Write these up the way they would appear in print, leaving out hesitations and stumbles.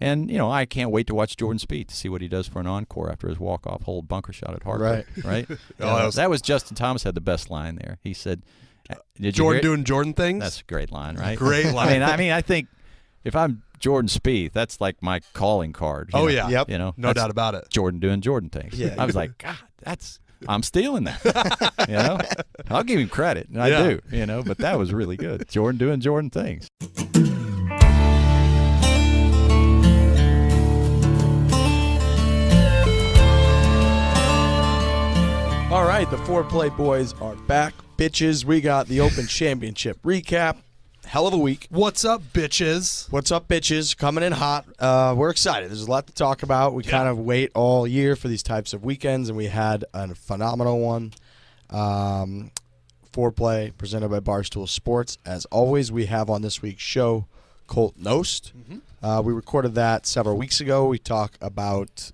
And, I can't wait to watch Jordan Spieth to see what he does for an encore after his walk-off hole bunker shot at Hartford. Right? That was Justin Thomas had the best line there. He said, "Did you Jordan doing Jordan things?" That's a great line, right? Great line. I think if I'm Jordan Spieth, that's like my calling card. Yeah. Yep. No doubt about it. Jordan doing Jordan things. Yeah. I was like, God, I'm stealing that. I'll give him credit, and I do. But that was really good. Jordan doing Jordan things. All right, the Foreplay boys are back. Bitches, we got the Open Championship recap. Hell of a week. What's up, bitches? What's up, bitches? Coming in hot. We're excited. There's a lot to talk about. We kind of wait all year for these types of weekends, and we had a phenomenal one. Foreplay presented by Barstool Sports. As always, we have on this week's show Colt Knost. We recorded that several weeks ago. We talk about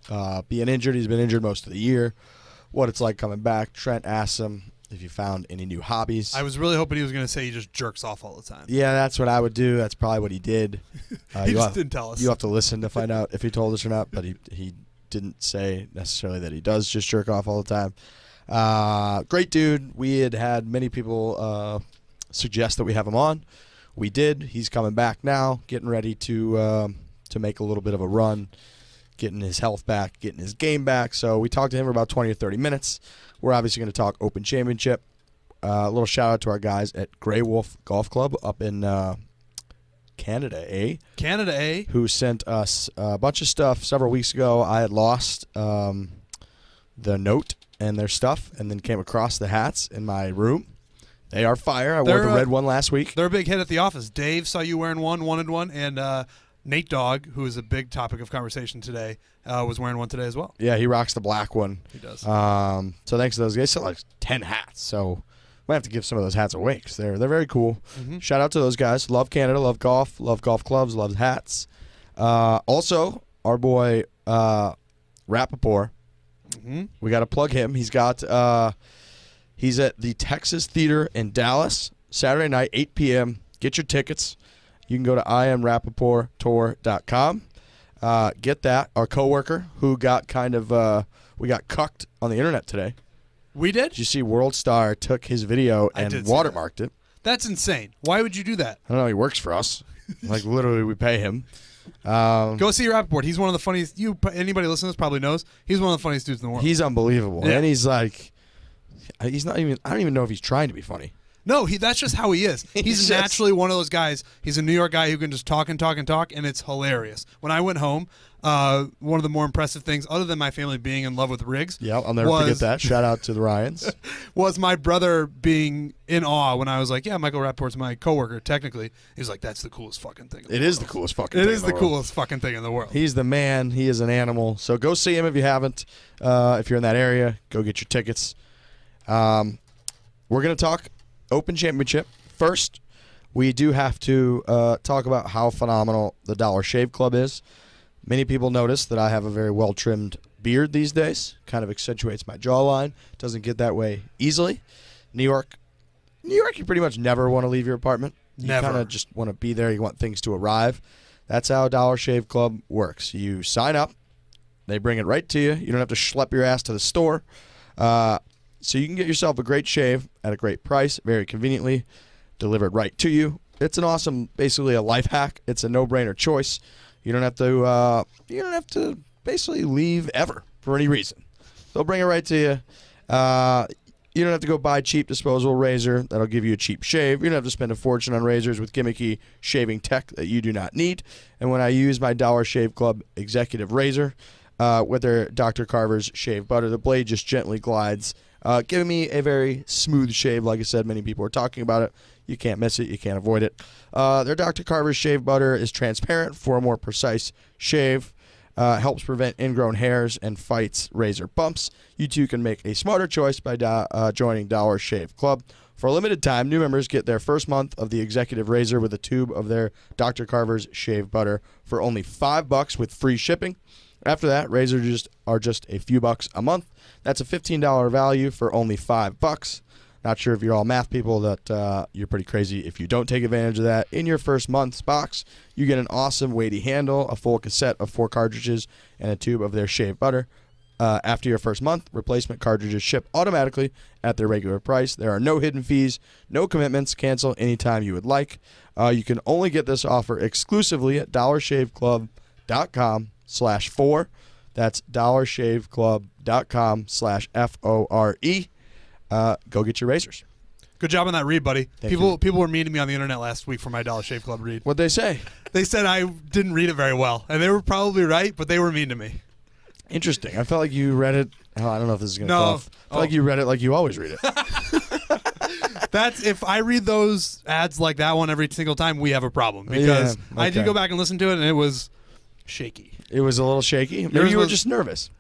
being injured. He's been injured most of the year. What it's like coming back. Trent asked him if you found any new hobbies. I was really hoping he was going to say he just jerks off all the time. Yeah, that's what I would do. That's probably what he did. He just didn't tell us. You have to listen to find out if he told us or not, but he didn't say necessarily that he does just jerk off all the time. Great dude. We had many people suggest that we have him on. We did. He's coming back now, getting ready to make a little bit of a run, getting his health back, getting his game back. So we talked to him for about 20 or 30 minutes. We're obviously going to talk Open Championship. A little shout-out to our guys at Grey Wolf Golf Club up in Canada, who sent us a bunch of stuff several weeks ago. I had lost the note and their stuff and then came across the hats in my room. They are fire. I wore the red one last week. They're a big hit at the office. Dave saw you wearing one, wanted one, and Nate Dogg, who is a big topic of conversation today, was wearing one today as well. Yeah, he rocks the black one. He does. So thanks to those guys. They sell like 10 hats. So might have to give some of those hats away because they're very cool. Shout out to those guys. Love Canada, love golf clubs, love hats. Also, our boy Rappaport. We got to plug him. He's got he's at the Texas Theater in Dallas Saturday night, 8 p.m. Get your tickets. You can go to imrappaporttour.com. Get that. Our coworker who got we got cucked on the internet today. We did? Did you see World Star took his video and watermarked it? That's insane. Why would you do that? I don't know. He works for us. Like literally, we pay him. Go see Rappaport. He's one of the funniest. Anybody listening to this probably knows. He's one of the funniest dudes in the world. He's unbelievable, yeah. And he's like, he's not even. I don't even know if he's trying to be funny. No, that's just how he is. He's naturally one of those guys. He's a New York guy who can just talk and talk and talk, and it's hilarious. When I went home, one of the more impressive things, other than my family being in love with rigs, yeah, I'll never forget that. Shout out to the Ryans. Was my brother being in awe when I was like, "Yeah, Michael Rappaport's my coworker." Technically, he's like, "That's the coolest fucking thing." It is the coolest fucking. It is the coolest fucking thing in the world. He's the man. He is an animal. So go see him if you haven't. If you're in that area, go get your tickets. We're gonna talk Open Championship. First, we do have to talk about how phenomenal the Dollar Shave Club is. Many people notice that I have a very well-trimmed beard these days. Kind of accentuates my jawline. Doesn't get that way easily. New York, you pretty much never want to leave your apartment. You kind of just want to be there. You want things to arrive. That's how Dollar Shave Club works. You sign up. They bring it right to you. You don't have to schlep your ass to the store. So you can get yourself a great shave at a great price, very conveniently, delivered right to you. It's an awesome, basically a life hack. It's a no-brainer choice. You don't have to basically leave ever for any reason. They'll bring it right to you. You don't have to go buy a cheap disposable razor that'll give you a cheap shave. You don't have to spend a fortune on razors with gimmicky shaving tech that you do not need. And when I use my Dollar Shave Club executive razor with their Dr. Carver's shave butter, the blade just gently glides, giving me a very smooth shave. Like I said, many people are talking about it. You can't miss it. You can't avoid it. Their Dr. Carver's shave butter is transparent for a more precise shave. Helps prevent ingrown hairs and fights razor bumps. You too can make a smarter choice by joining Dollar Shave Club. For a limited time, new members get their first month of the executive razor with a tube of their Dr. Carver's shave butter for only $5 with free shipping. After that, razors are just a few bucks a month. That's a $15 value for only $5. Not sure if you're all math people that you're pretty crazy if you don't take advantage of that. In your first month's box, you get an awesome weighty handle, a full cassette of 4 cartridges, and a tube of their shaved butter. After your first month, replacement cartridges ship automatically at their regular price. There are no hidden fees, no commitments. Cancel anytime you would like. You can only get this offer exclusively at dollarshaveclub.com/4. That's dollarshaveclub.com/FORE. Go get your razors. Good job on that read, buddy. People were mean to me on the internet last week for my Dollar Shave Club read. What'd they say? They said I didn't read it very well, and they were probably right, but they were mean to me. Interesting. I felt like you read it. Oh, I don't know if this is going to No. I felt like you read it like you always read it. That's if I read those ads like that one every single time, we have a problem because I did go back and listen to it, and it was shaky. It was a little shaky. Maybe you were just nervous.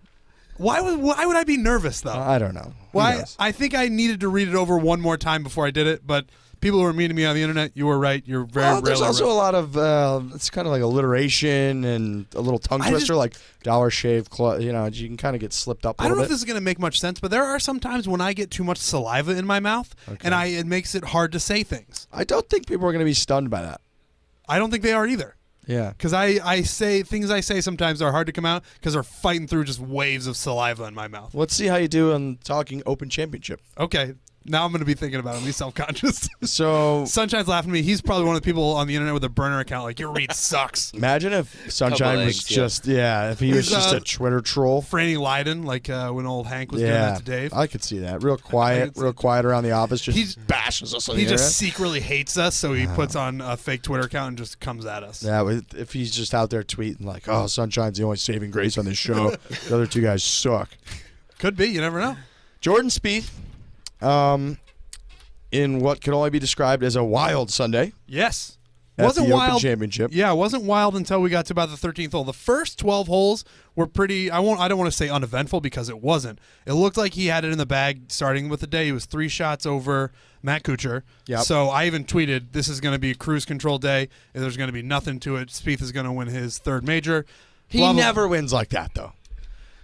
Why would I be nervous though? I don't know. Why? I think I needed to read it over one more time before I did it, but people who were mean to me on the internet, you were right. You're very rarely there's also a lot of it's kind of like alliteration and a little tongue twister, like Dollar Shave Club. You know, you can kind of get slipped up. I don't know if this is going to make much sense, but there are some times when I get too much saliva in my mouth, and it makes it hard to say things. I don't think people are going to be stunned by that. I don't think they are either. Yeah. Because I say things I say sometimes are hard to come out because they're fighting through just waves of saliva in my mouth. Let's see how you do on talking Open Championship. Okay. Now I'm going to be thinking about it and be self-conscious. So Sunshine's laughing at me. He's probably one of the people on the internet with a burner account like, your read sucks. Imagine if Sunshine was just, if he was just a Twitter troll. Franny Lydon, like when old Hank was doing that to Dave. I could see that. Real quiet around the office. He bashes us on the internet. He just secretly hates us, so he puts on a fake Twitter account and just comes at us. Yeah, if he's just out there tweeting like, oh, Sunshine's the only saving grace on this show. The other two guys suck. Could be. You never know. Jordan Spieth. In what can only be described as a wild Sunday. Yes. Wasn't wild. Open Championship. Yeah, it wasn't wild until we got to about the 13th hole. The first 12 holes were pretty, I don't want to say uneventful because it wasn't. It looked like he had it in the bag starting with the day. He was 3 shots over Matt Kuchar. Yep. So I even tweeted, this is going to be a cruise control day. There's going to be nothing to it. Spieth is going to win his 3rd major. He never wins like that, though.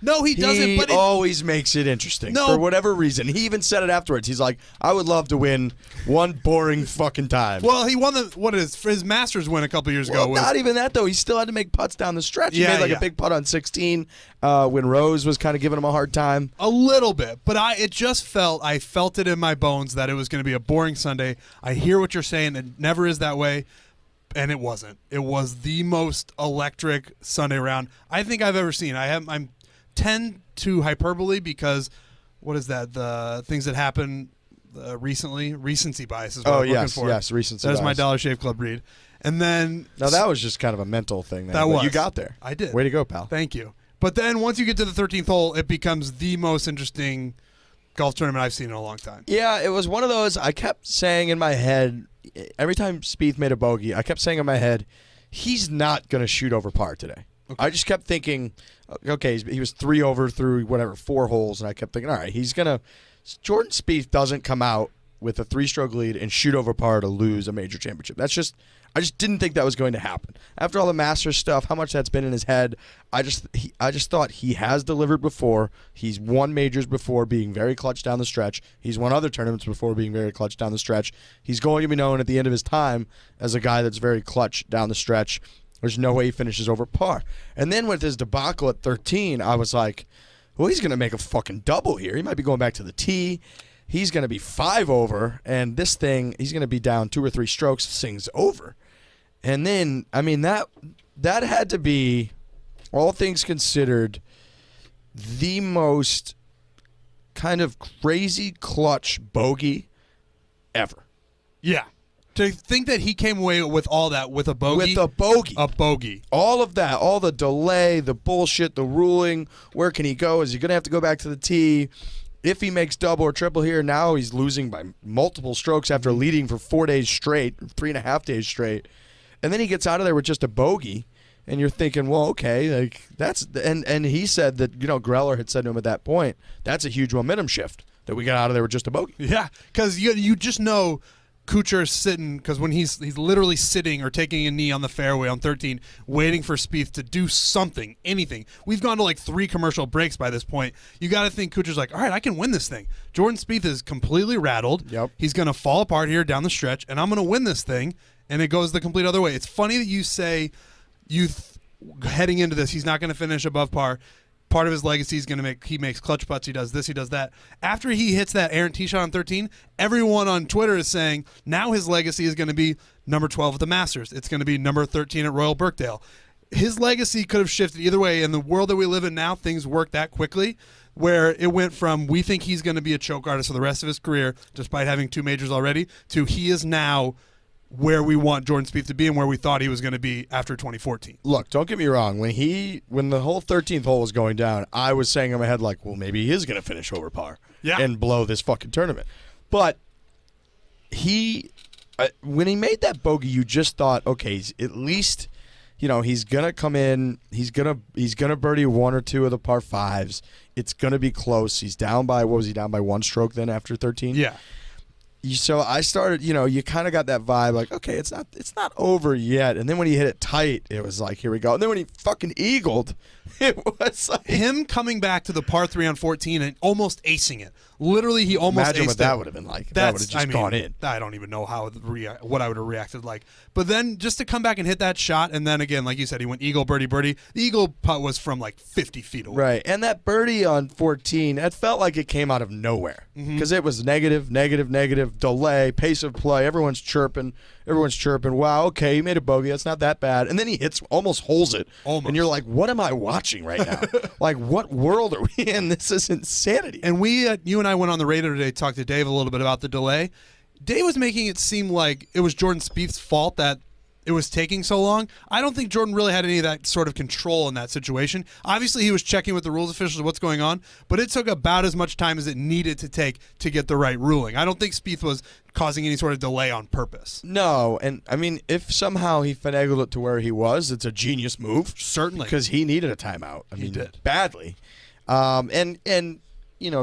No, he doesn't. But he always makes it interesting for whatever reason. He even said it afterwards. He's like, I would love to win one boring fucking time. Well, he won his Masters win a couple years ago. Not even that, though. He still had to make putts down the stretch. He made a big putt on 16 when Rose was kind of giving him a hard time. A little bit. But I felt it in my bones that it was going to be a boring Sunday. I hear what you're saying. It never is that way. And it wasn't. It was the most electric Sunday round I think I've ever seen. I'm tend to hyperbole because what is that? The things that happen recently, recency bias is what I'm looking for. Yes, recency bias. That's my Dollar Shave Club read. And then now that was just kind of a mental thing. You got there. I did. Way to go, pal. Thank you. But then once you get to the 13th hole, it becomes the most interesting golf tournament I've seen in a long time. Yeah, it was one of those. I kept saying in my head every time Spieth made a bogey, I kept saying in my head, he's not going to shoot over par today. Okay. I just kept thinking, okay, he was 3 over through 4 holes, and I kept thinking, all right, Jordan Spieth doesn't come out with a 3-stroke lead and shoot over par to lose a major championship. I just didn't think that was going to happen. After all the Masters stuff, how much that's been in his head, I just thought he has delivered before. He's won majors before being very clutch down the stretch. He's won other tournaments before being very clutch down the stretch. He's going to be known at the end of his time as a guy that's very clutch down the stretch. There's no way he finishes over par. And then with his debacle at 13, I was like, well, he's going to make a fucking double here. He might be going back to the tee. He's going to be 5 over, and this thing, he's going to be down 2 or 3 strokes. This thing's over. And then, I mean, that had to be, all things considered, the most kind of crazy clutch bogey ever. Yeah. To think that he came away with all that with a bogey. With a bogey. A bogey. All of that, all the delay, the bullshit, the ruling, where can he go? Is he going to have to go back to the tee? If he makes double or triple here, now he's losing by multiple strokes after leading for 4 days straight, 3.5 days straight. And then he gets out of there with just a bogey, and you're thinking, well, okay, like that's and he said that, Greller had said to him at that point, that's a huge momentum shift that we got out of there with just a bogey. Yeah, because you just know Kuchar sitting, because when he's literally sitting or taking a knee on the fairway on 13, waiting for Spieth to do something, anything. We've gone to like 3 commercial breaks by this point. You got to think Kuchar's like, all right, I can win this thing. Jordan Spieth is completely rattled. Yep. He's going to fall apart here down the stretch, and I'm going to win this thing. And it goes the complete other way. It's funny that you say heading into this, he's not going to finish above par. Part of his legacy is going to he makes clutch putts, he does this, he does that. After he hits that errant tee shot on 13, everyone on Twitter is saying now his legacy is going to be number 12 at the Masters. It's going to be number 13 at Royal Birkdale. His legacy could have shifted either way. In the world that we live in now, things work that quickly, where it went from we think he's going to be a choke artist for the rest of his career, despite having 2 majors already, to he is now where we want Jordan Spieth to be and where we thought he was going to be after 2014. Look, don't get me wrong. When the whole 13th hole was going down, I was saying in my head, like, well, maybe he is going to finish over par and blow this fucking tournament. But when he made that bogey, you just thought, okay, at least, he's going to come in. He's gonna birdie 1 or 2 of the par 5s. It's going to be close. He's down by, what was he down by, 1 stroke then after 13? Yeah. So I started, you kind of got that vibe, like, okay, it's not over yet. And then when he hit it tight, it was like, here we go. And then when he fucking eagled, it was like him coming back to the par 3 on 14 and almost acing it. Literally, he almost imagine aced what that would have been like. That would have just gone in. I don't even know what I would have reacted like. But then just to come back and hit that shot, and then again, like you said, he went eagle, birdie, birdie. The eagle putt was from like 50 feet away. Right, and that birdie on 14, it felt like it came out of nowhere because it was negative, delay, pace of play. Everyone's chirping. Wow, okay, he made a bogey. That's not that bad. And then he almost holes it. Almost. And you're like, what am I watching right now? Like, what world are we in? This is insanity. And you and I went on the radio today to talk to Dave a little bit about the delay. Dave was making it seem like it was Jordan Spieth's fault that it was taking so long. I don't think Jordan really had any of that sort of control in that situation. Obviously, he was checking with the rules officials what's going on, but it took about as much time as it needed to take to get the right ruling. I don't think Spieth was causing any sort of delay on purpose. No, and I mean, if somehow he finagled it to where he was, it's a genius move. Certainly. Because he needed a timeout. He did. Badly. And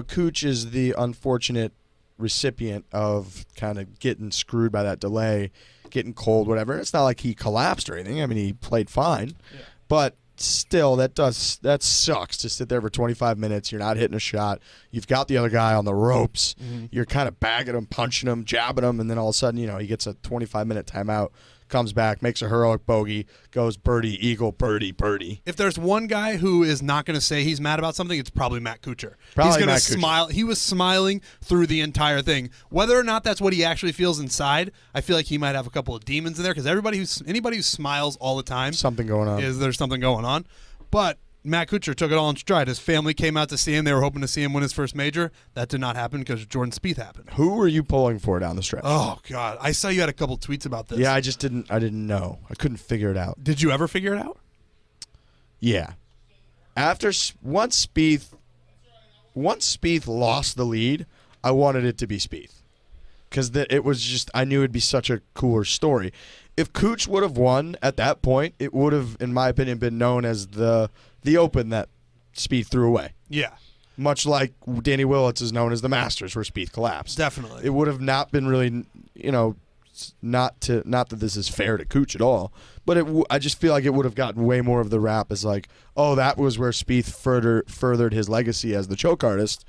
Cooch is the unfortunate recipient of kind of getting screwed by that delay, getting cold, whatever. It's not like he collapsed or anything. I mean, he played fine. Yeah. But still, that sucks to sit there for 25 minutes. You're not hitting a shot. You've got the other guy on the ropes. Mm-hmm. You're kind of bagging him, punching him, jabbing him, and then all of a sudden, he gets a 25-minute timeout, comes back, makes a heroic bogey, goes birdie, eagle, birdie, birdie. If there's one guy who is not going to say he's mad about something, it's probably Matt Kuchar. Probably he's going to smile. He was smiling through the entire thing. Whether or not that's what he actually feels inside, I feel like he might have a couple of demons in there because anybody who smiles all the time, there's something going on. But Matt Kuchar took it all in stride. His family came out to see him. They were hoping to see him win his first major. That did not happen because Jordan Spieth happened. Who were you pulling for down the stretch? Oh, God. I saw you had a couple tweets about this. Yeah, I didn't know. I couldn't figure it out. Did you ever figure it out? Yeah. Once Spieth lost the lead, I wanted it to be Spieth. Because it was just, I knew it'd be such a cooler story. If Cooch would have won at that point, it would have, in my opinion, been known as the Open that Spieth threw away. Yeah. Much like Danny Willits is known as the Masters where Spieth collapsed. Definitely. It would have not been really, not that this is fair to Cooch at all, but I just feel like it would have gotten way more of the rap as like, oh, that was where Spieth furthered his legacy as the choke artist.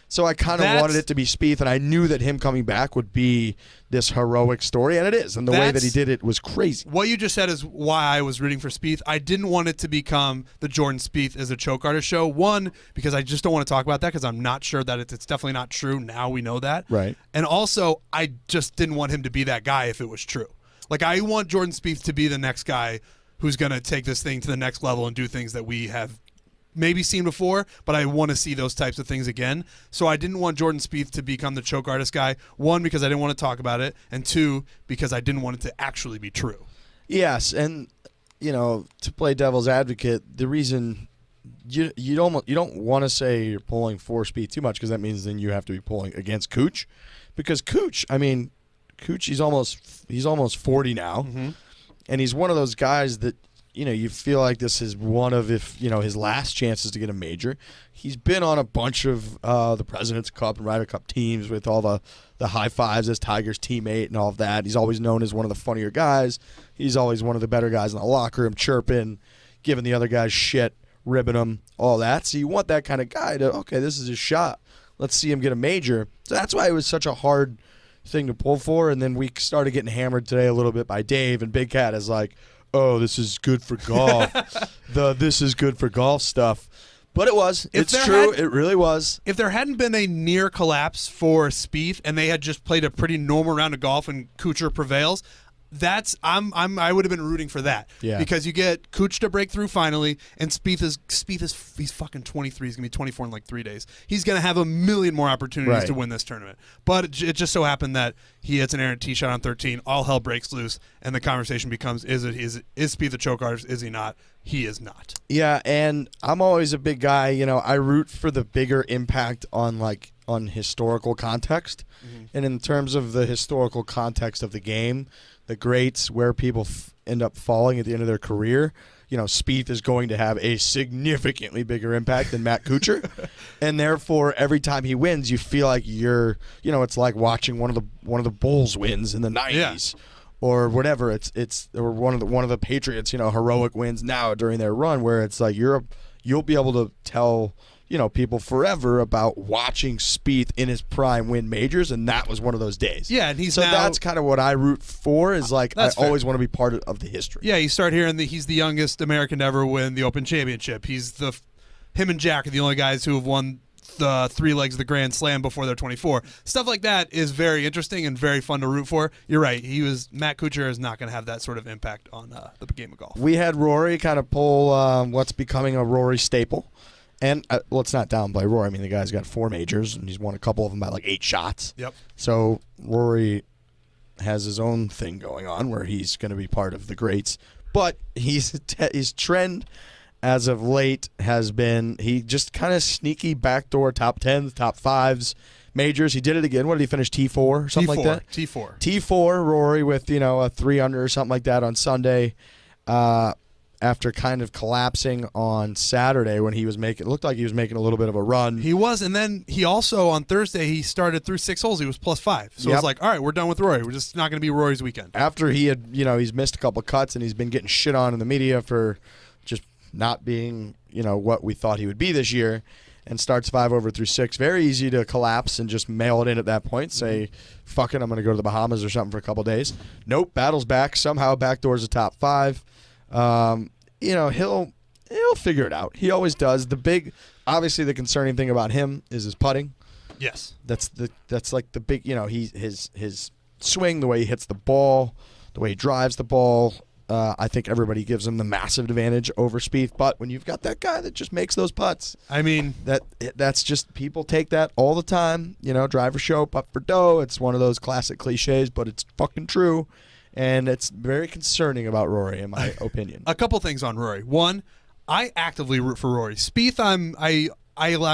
So I kind of wanted it to be Spieth, and I knew that him coming back would be this heroic story, and it is. And the way that he did it was crazy. What you just said is why I was rooting for Spieth. I didn't want it to become the Jordan Spieth as a choke artist show. One, because I just don't want to talk about that because I'm not sure that it's definitely not true. Now we know that. Right. And also, I just didn't want him to be that guy if it was true. Like, I want Jordan Spieth to be the next guy who's going to take this thing to the next level and do things that we have maybe seen before, but I want to see those types of things again. So I didn't want Jordan Spieth to become the choke artist guy. One, because I didn't want to talk about it, and two, because I didn't want it to actually be true. Yes, and to play devil's advocate, the reason you don't want to say you're pulling for Spieth too much because that means then you have to be pulling against Cooch, because Cooch, he's almost 40 now, and he's one of those guys that you feel like this is one of, his last chances to get a major. He's been on a bunch of the President's Cup and Ryder Cup teams with all the high fives as Tiger's teammate and all of that. He's always known as one of the funnier guys. He's always one of the better guys in the locker room, chirping, giving the other guys shit, ribbing them, all that. So you want that kind of guy to, okay, this is his shot. Let's see him get a major. So that's why it was such a hard thing to pull for. And then we started getting hammered today a little bit by Dave, and Big Cat is like, oh, this is good for golf. This is good for golf stuff. But it was. It's true. It really was. If there hadn't been a near collapse for Spieth and they had just played a pretty normal round of golf and Kuchar prevails, I would have been rooting for that. Yeah. Because you get Kuch to break through finally, and Spieth is he's fucking 23. He's gonna be 24 in like 3 days. He's gonna have a million more opportunities to win this tournament. But it just so happened that he hits an errant tee shot on 13. All hell breaks loose, and the conversation becomes: Is Spieth a choke artist? Is he not? He is not. Yeah, and I'm always a big guy. I root for the bigger impact on historical context, and in terms of the historical context of the game. The greats, where people end up falling at the end of their career, Spieth is going to have a significantly bigger impact than Matt Kuchar, and therefore every time he wins, you feel like you're, it's like watching one of the Bulls wins in the '90s, or whatever. It's or one of the Patriots, heroic wins now during their run, where it's like you'll be able to tell. People forever about watching Spieth in his prime win majors, and that was one of those days. Yeah, and that's kind of what I root for. Is like I always want to be part of the history. Yeah, you start hearing that he's the youngest American to ever win the Open Championship. Him and Jack are the only guys who have won the 3 legs of the Grand Slam before they're 24. Stuff like that is very interesting and very fun to root for. You're right. Matt Kuchar is not going to have that sort of impact on the game of golf. We had Rory kind of pull what's becoming a Rory staple. And let's not downplay Rory. I mean, the guy's got 4 majors, and he's won a couple of them by like 8 shots. Yep. So Rory has his own thing going on where he's going to be part of the greats. But his trend as of late has been he just kind of sneaky backdoor top 10s, top 5s majors. He did it again. What did he finish? T4 or something like that? T4, Rory with, a 3 under or something like that on Sunday. After kind of collapsing on Saturday when it looked like he was making a little bit of a run. He was, and then he also, on Thursday, he started through 6 holes. He was +5. So it was like, all right, we're done with Rory. We're just not going to be Rory's weekend. After he had, he's missed a couple cuts and he's been getting shit on in the media for just not being, what we thought he would be this year, and starts 5 over through 6. Very easy to collapse and just mail it in at that point. Say, fuck it, I'm going to go to the Bahamas or something for a couple days. Nope, battles back. Somehow backdoors a top 5. He'll figure it out. He always does. Obviously the concerning thing about him is his putting. Yes. That's like the big, his swing, the way he hits the ball, the way he drives the ball. I think everybody gives him the massive advantage over Spieth. But when you've got that guy that just makes those putts, I mean, that's just, people take that all the time. Driver show, putt for dough. It's one of those classic cliches, but it's fucking true. And it's very concerning about Rory, in my opinion. A couple things on Rory. One, I actively root for Rory. Spieth, I'm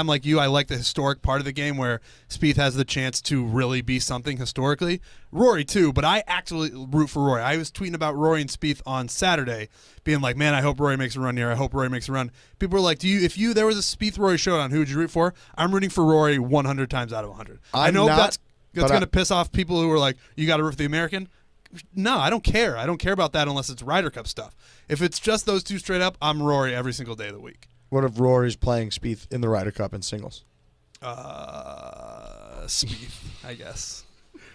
like you. I like the historic part of the game where Spieth has the chance to really be something historically. Rory too, but I actively root for Rory. I was tweeting about Rory and Spieth on Saturday, being like, "Man, I hope Rory makes a run here. I hope Rory makes a run." People were like, if there was a Spieth Rory showdown, who would you root for?" I'm rooting for Rory 100 times out of 100. I know that's going to piss off people who are like, "You got to root for the American." No, I don't care. I don't care about that unless it's Ryder Cup stuff. If it's just those two straight up, I'm Rory every single day of the week. What if Rory's playing Spieth in the Ryder Cup in singles? Spieth, I guess.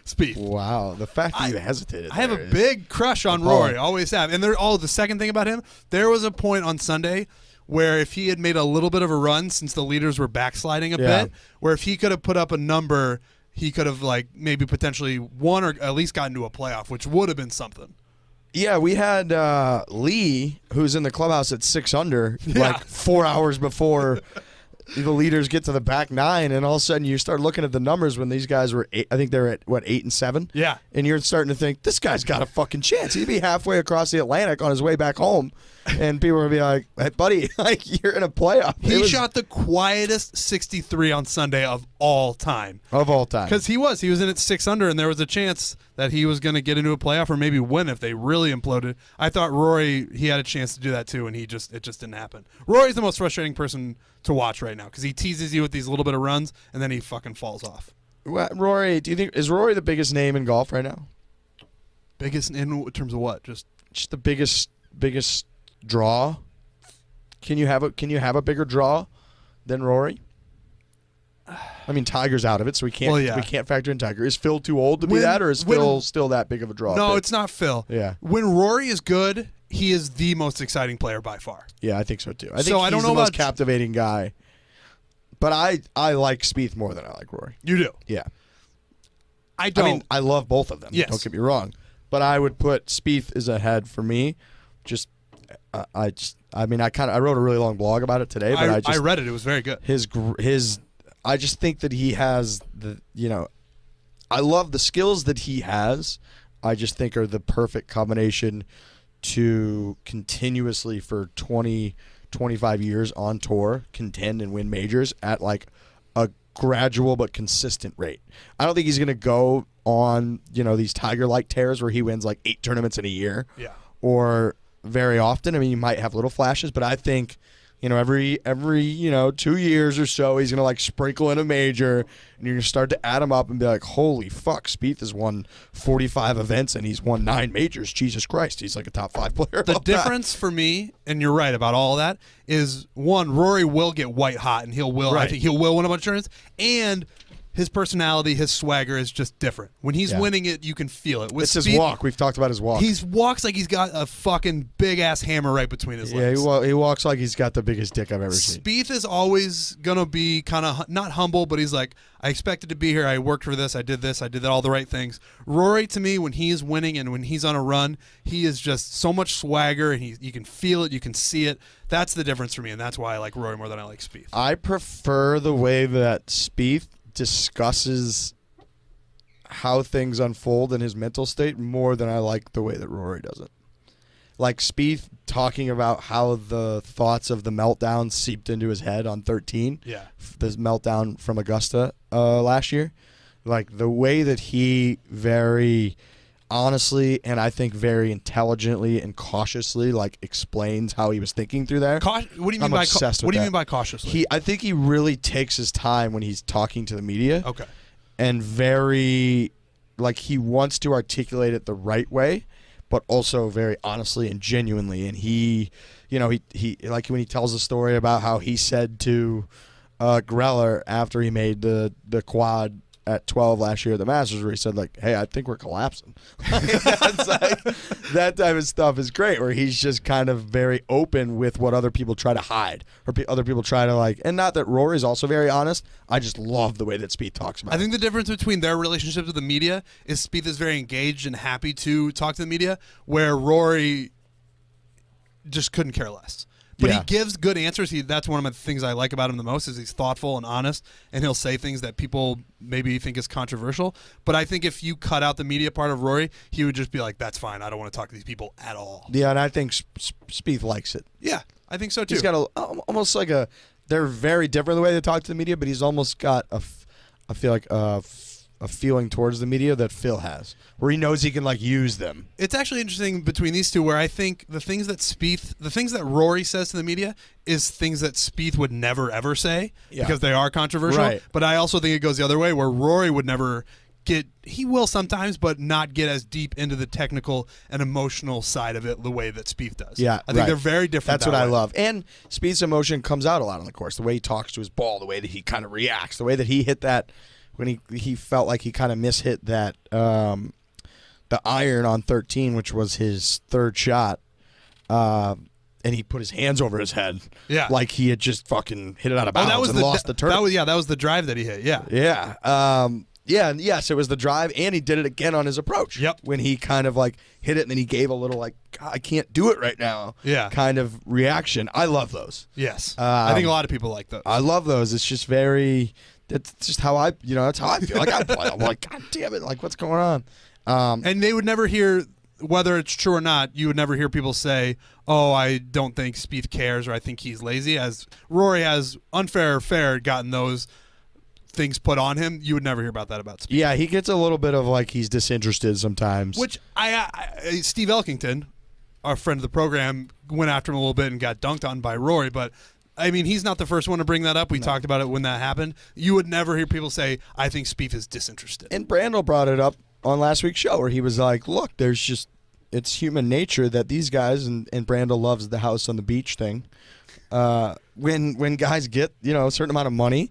Spieth. Wow, the fact that you hesitated. I have a big crush on Rory. Always have. And the second thing about him, there was a point on Sunday where if he had made a little bit of a run since the leaders were backsliding a bit, where if he could have put up a number, he could have maybe potentially won or at least gotten to a playoff, which would have been something. Yeah, we had Lee, who's in the clubhouse at 6 under, 4 hours before the leaders get to the back 9, and all of a sudden you start looking at the numbers when these guys were 8, I think they're at 8 and 7. Yeah, and you're starting to think this guy's got a fucking chance. He'd be halfway across the Atlantic on his way back home, and people would be like, "Hey, buddy, like you're in a playoff." He shot the quietest 63 on Sunday of all time. Of all time. Because he was in at 6 under, and there was a chance that he was going to get into a playoff or maybe win if they really imploded. I thought Rory, he had a chance to do that too, and it just didn't happen. Rory's the most frustrating person to watch right now because he teases you with these little bit of runs, and then he fucking falls off. Well, Rory, is Rory the biggest name in golf right now? Biggest in terms of what? Just the biggest draw. Can you have a bigger draw than Rory? I mean, Tiger's out of it, so we can't factor in Tiger. Is Phil too old to be that, or is Phil still that big of a draw? No, it's not Phil. Yeah. When Rory is good, he is the most exciting player by far. Yeah, I think so too. I think he's the most captivating guy. But I like Spieth more than I like Rory. You do? Yeah. I don't. I mean, I love both of them. Yes. Don't get me wrong. But I would put Spieth as ahead for me. I wrote a really long blog about it today, but I read it. It was very good. I just think that he has I love the skills that he has. I just think are the perfect combination to continuously for 20, 25 years on tour, contend and win majors at like a gradual but consistent rate. I don't think he's going to go on, these Tiger-like tears where he wins like 8 tournaments in a year. Yeah. Or very often. I mean, you might have little flashes, but I think, every 2 years or so, he's going to like sprinkle in a major, and you're going to start to add them up and be like, holy fuck, Spieth has won 45 events and he's won 9 majors. Jesus Christ, he's like a top 5 player. The difference for me, and you're right about all that, is one, Rory will get white hot, and I think he'll win a bunch of tournaments, and his personality, his swagger is just different. When he's winning it, you can feel it. With It's his walk. We've talked about his walk. He walks like he's got a fucking big-ass hammer right between his legs. Yeah, he walks like he's got the biggest dick I've ever seen. Spieth is always going to be kind of not humble, but he's like, I expected to be here. I worked for this. I did all the right things. Rory, to me, when he is winning and when he's on a run, he is just so much swagger, and you can feel it. You can see it. That's the difference for me, and that's why I like Rory more than I like Spieth. I prefer the way that Spieth discusses how things unfold in his mental state more than I like the way that Rory does it. Like Spieth talking about how the thoughts of the meltdown seeped into his head on 13. Yeah. This meltdown from Augusta last year. Like the way that he very honestly and I think very intelligently and cautiously like explains how he was thinking through there. What do you mean by cautiously? I think he really takes his time when he's talking to the media. Okay. And very like he wants to articulate it the right way, but also very honestly and genuinely. And he like when he tells the story about how he said to Greller after he made the quad at 12 last year at the Masters, where he said like, "Hey, I think we're collapsing." That's like, that type of stuff is great, where he's just kind of very open with what other people try to hide, or other people try to like. And not that Rory's also very honest. I just love the way that Spieth talks about it. I think the difference between their relationship with the media is Spieth is very engaged and happy to talk to the media, where Rory just couldn't care less. But he gives good answers. That's one of the things I like about him the most is he's thoughtful and honest, and he'll say things that people maybe think is controversial. But I think if you cut out the media part of Rory, he would just be like, that's fine. I don't want to talk to these people at all. Yeah, and I think Spieth likes it. Yeah, I think so too. He's got almost like they're very different the way they talk to the media, but he's almost got a feeling towards the media that Phil has, where he knows he can like use them. It's actually interesting between these two, where I think the things that Rory says to the media is things that Spieth would never ever say because they are controversial. Right. But I also think it goes the other way, where Rory would never he will sometimes, but not get as deep into the technical and emotional side of it the way that Spieth does. Yeah, I think they're very different. That's what I love. And Spieth's emotion comes out a lot on the course. The way he talks to his ball, the way that he kind of reacts, the way that he hit that. When he felt like he kind of mishit that the iron on 13, which was his third shot, and he put his hands over his head, like he had just fucking hit it out of bounds and lost the tournament. That was the drive that he hit. And yes, it was the drive, and he did it again on his approach. Yep. When he kind of like hit it, and then he gave a little like, I can't do it right now. Kind of reaction. I love those. Yes. I think a lot of people like those. I love those. It's just very. That's just how that's how I feel. Like I play. I'm like, God damn it! Like, what's going on? And they would never hear whether it's true or not, you would never hear people say, "Oh, I don't think Spieth cares," or "I think he's lazy." As Rory has unfair or fair gotten those things put on him, you would never hear about that about Spieth. Yeah, he gets a little bit of like he's disinterested sometimes. Which Steve Elkington, our friend of the program, went after him a little bit and got dunked on by Rory, but I mean, he's not the first one to bring that up. We talked about it when that happened. You would never hear people say, "I think Spieth is disinterested." And Brandel brought it up on last week's show where he was like, look, it's human nature that these guys, and Brandel loves the house on the beach thing, when guys get, a certain amount of money,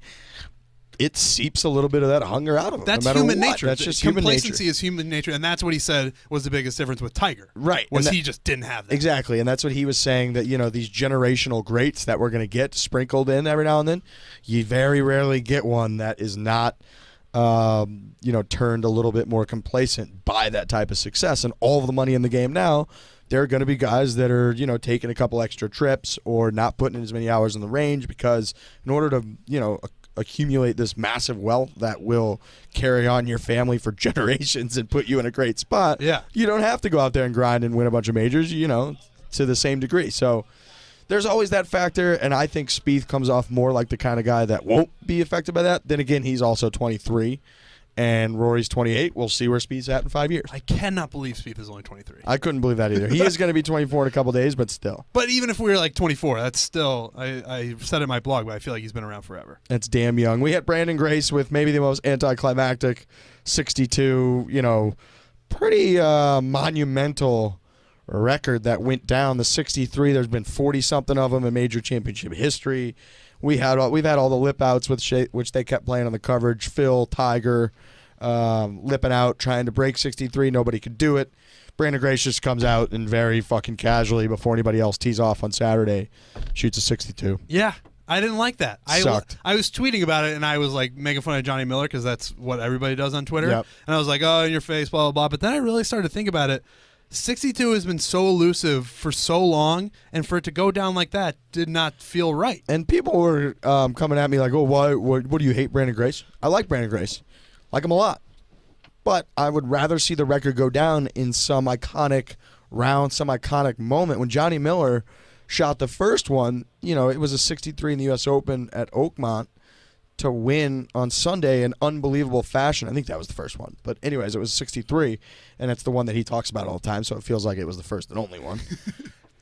it seeps a little bit of that hunger out of them. That's no matter human what. nature. That's just human nature. Complacency is human nature, and that's what he said was the biggest difference with Tiger. Right. He just didn't have that. Exactly, and that's what he was saying, that, these generational greats that we're going to get sprinkled in every now and then, you very rarely get one that is not, turned a little bit more complacent by that type of success. And all of the money in the game now, there are going to be guys that are, taking a couple extra trips or not putting in as many hours in the range because in order to, accumulate this massive wealth that will carry on your family for generations and put you in a great spot, you don't have to go out there and grind and win a bunch of majors, to the same degree. So there's always that factor, and I think Spieth comes off more like the kind of guy that won't be affected by that. Then again, he's also 23, and Rory's 28. We'll see where Spieth's at in 5 years. I cannot believe Spieth is only 23. I couldn't believe that either. He is going to be 24 in a couple days, but still. But even if we were like 24, that's still, I said it in my blog, but I feel like he's been around forever. That's damn young. We had Brandon Grace with maybe the most anticlimactic 62, pretty monumental record that went down. The 63, there's been 40-something of them in major championship history. We've had all the lip outs which they kept playing on the coverage. Phil, Tiger, lipping out, trying to break 63. Nobody could do it. Brandon Grace just comes out and very fucking casually, before anybody else tees off on Saturday, shoots a 62. Yeah, I didn't like that. Sucked. I was tweeting about it, and I was like making fun of Johnny Miller because that's what everybody does on Twitter. Yep. And I was like, "Oh, in your face, blah, blah, blah." But then I really started to think about it. 62 has been so elusive for so long, and for it to go down like that did not feel right. And people were coming at me like, "Oh, why? What do you hate Brandon Grace?" I like Brandon Grace, like him a lot, but I would rather see the record go down in some iconic round, some iconic moment. When Johnny Miller shot the first one, it was a 63 in the U.S. Open at Oakmont to win on Sunday in unbelievable fashion. I think that was the first one. But anyways, it was 63, and it's the one that he talks about all the time, so it feels like it was the first and only one.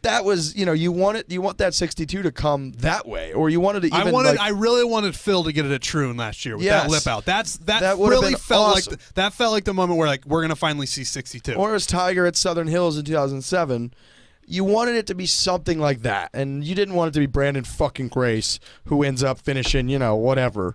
That was, you want that 62 to come that way, or you wanted to even I really wanted Phil to get it at Troon last year with that lip out. That really felt awesome. that felt like the moment where we're going to finally see 62. Or as Tiger at Southern Hills in 2007. You wanted it to be something like that, and you didn't want it to be Brandon fucking Grace who ends up finishing, whatever.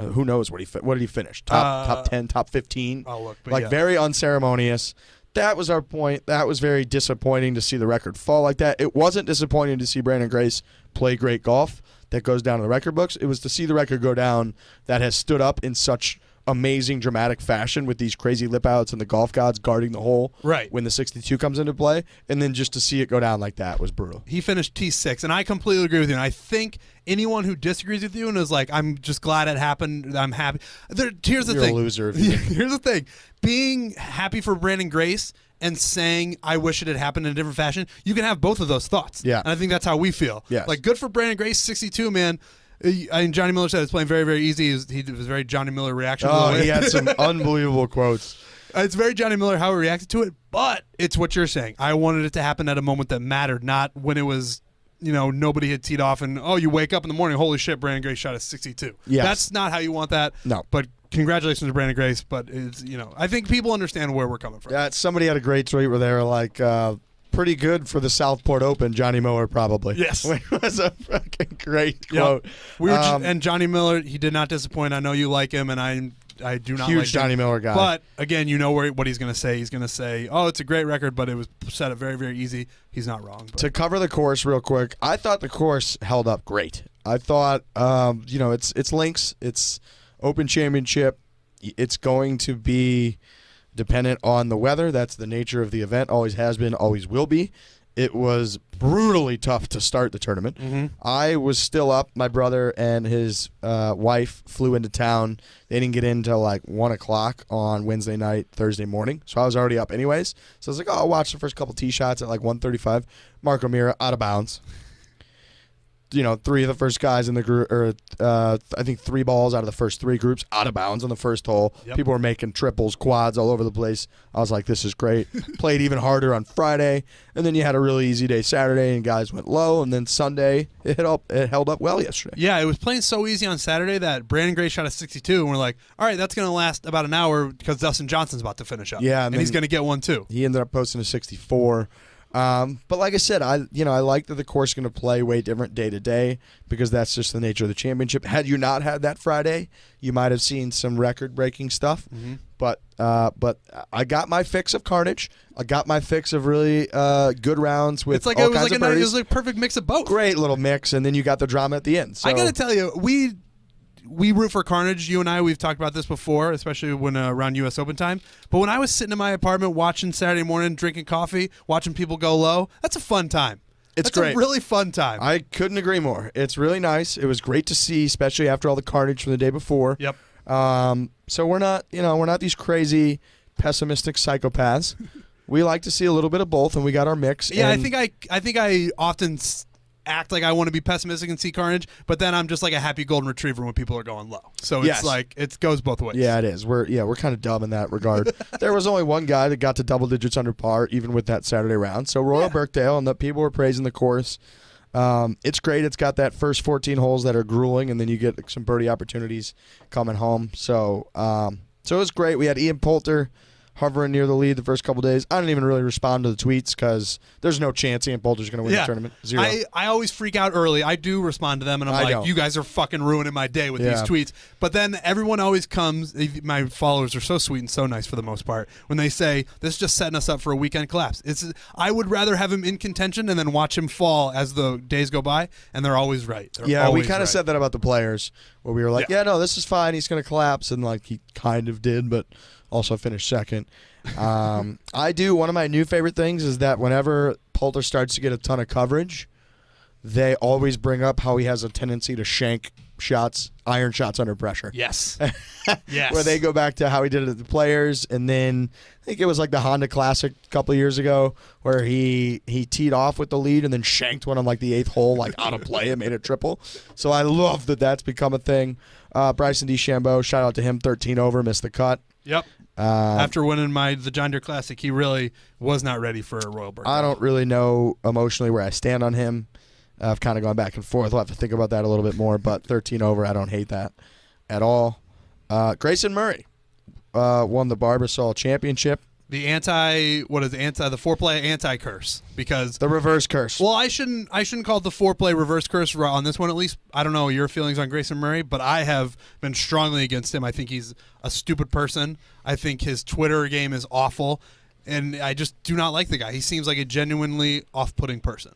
Who knows what did he finish? Top 10, top 15? I'll look, but very unceremonious. That was our point. That was very disappointing to see the record fall like that. It wasn't disappointing to see Brandon Grace play great golf that goes down in the record books. It was to see the record go down that has stood up in such amazing dramatic fashion with these crazy lip outs and the golf gods guarding the hole when the 62 comes into play, and then just to see it go down like that was brutal. He finished T6, and I completely agree with you, and I think anyone who disagrees with you and is like, "I'm just glad it happened, I'm happy," here's the You're thing. a loser. Here's the thing. Being happy for Brandon Grace and saying, "I wish it had happened in a different fashion," you can have both of those thoughts. Yeah. And I think that's how we feel. Yes. Like, good for Brandon Grace, 62, man. And Johnny Miller said it's playing very, very easy. He was very Johnny Miller reaction. Oh, he had some unbelievable quotes. It's very Johnny Miller how he reacted to it, but it's what you're saying. I wanted it to happen at a moment that mattered, not when it was, nobody had teed off and, you wake up in the morning, holy shit, Brandon Grace shot a 62. Yes. That's not how you want that. No. But congratulations to Brandon Grace, but it's, I think people understand where we're coming from. Yeah, somebody had a great tweet where they were like, pretty good for the Southport Open, Johnny Miller probably. Yes. It was a fucking great quote. Yep. And Johnny Miller, he did not disappoint. I know you like him, and I do not huge like Johnny him. Miller guy. But again, what he's going to say. He's going to say, "Oh, it's a great record, but it was set up very, very easy." He's not wrong. But. To cover the course real quick, I thought the course held up great. I thought, it's links, it's Open Championship. It's going to be dependent on the weather. That's the nature of the event. Always has been, always will be. it was brutally tough to start the tournament. Mm-hmm. I was still up. My brother and his wife flew into town. They didn't get in until like 1 o'clock on Wednesday night, Thursday morning. So I was already up anyways. So I was like, I'll watch the first couple tee shots at like 1:35. Mark O'Meara out of bounds. 3 of the first guys in the group, or I think 3 balls out of the first 3 groups out of bounds on the first hole. Yep. People were making triples, quads all over the place. I was like, this is great. Played even harder on Friday, and then you had a really easy day Saturday, and guys went low, and then Sunday it held up well yesterday. Yeah, it was playing so easy on Saturday that Brandon Gray shot a 62, and we're like, all right, that's going to last about an hour because Dustin Johnson's about to finish up. Yeah, and he's going to get one too. He ended up posting a 64. But like I said, I like that the course is going to play way different day to day because that's just the nature of the championship. Had you not had that Friday, you might have seen some record-breaking stuff. Mm-hmm. But I got my fix of carnage. I got my fix of really good rounds with all kinds of birdies. It was like a perfect mix of both. Great little mix, and then you got the drama at the end. So. I got to tell you, we root for carnage. You and I, we've talked about this before, especially when around U.S. Open time. But when I was sitting in my apartment watching Saturday morning, drinking coffee, watching people go low, that's a fun time. That's great. A really fun time. I couldn't agree more. It's really nice. It was great to see, especially after all the carnage from the day before. Yep. So we're not these crazy pessimistic psychopaths. We like to see a little bit of both, and we got our mix. Yeah, I think I often act like I want to be pessimistic and see carnage, but then I'm just like a happy golden retriever when people are going low. So it's like it goes both ways. Yeah, it is. We're kind of dumb in that regard. There was only one guy that got to double digits under par, even with that Saturday round. So Royal Birkdale, and the people were praising the course. It's great. It's got that first 14 holes that are grueling, and then you get some birdie opportunities coming home. So it was great. We had Ian Poulter hovering near the lead the first couple days. I didn't even really respond to the tweets because there's no chance Ian Poulter's going to win the tournament. Zero. I always freak out early. I do respond to them, and I'm like, you guys are fucking ruining my day with these tweets. But then everyone always comes. My followers are so sweet and so nice for the most part when they say, this is just setting us up for a weekend collapse. I would rather have him in contention and then watch him fall as the days go by, and they're always right. We kind of said that about the players where we were like, no, this is fine. He's going to collapse, and like he kind of did, but also finished second. One of my new favorite things is that whenever Poulter starts to get a ton of coverage, they always bring up how he has a tendency to shank shots, iron shots under pressure. Yes. Yes. Where they go back to how he did it at the Players, and then I think it was like the Honda Classic a couple of years ago where he teed off with the lead and then shanked one on like the 8th hole, like out of play and made it triple. So I love that that's become a thing. Bryson DeChambeau, shout out to him, 13 over, missed the cut. Yep. After winning the John Deere Classic, he really was not ready for a Royal Birkdale. I don't really know emotionally where I stand on him. I've kind of gone back and forth. I'll have to think about that a little bit more, but 13 over, I don't hate that at all. Grayson Murray won the BARSTOOL Championship. The foreplay anti-curse, because the reverse curse. Well, I shouldn't call it the foreplay reverse curse on this one, at least. I don't know your feelings on Grayson Murray, but I have been strongly against him. I think he's a stupid person. I think his Twitter game is awful, and I just do not like the guy. He seems like a genuinely off-putting person.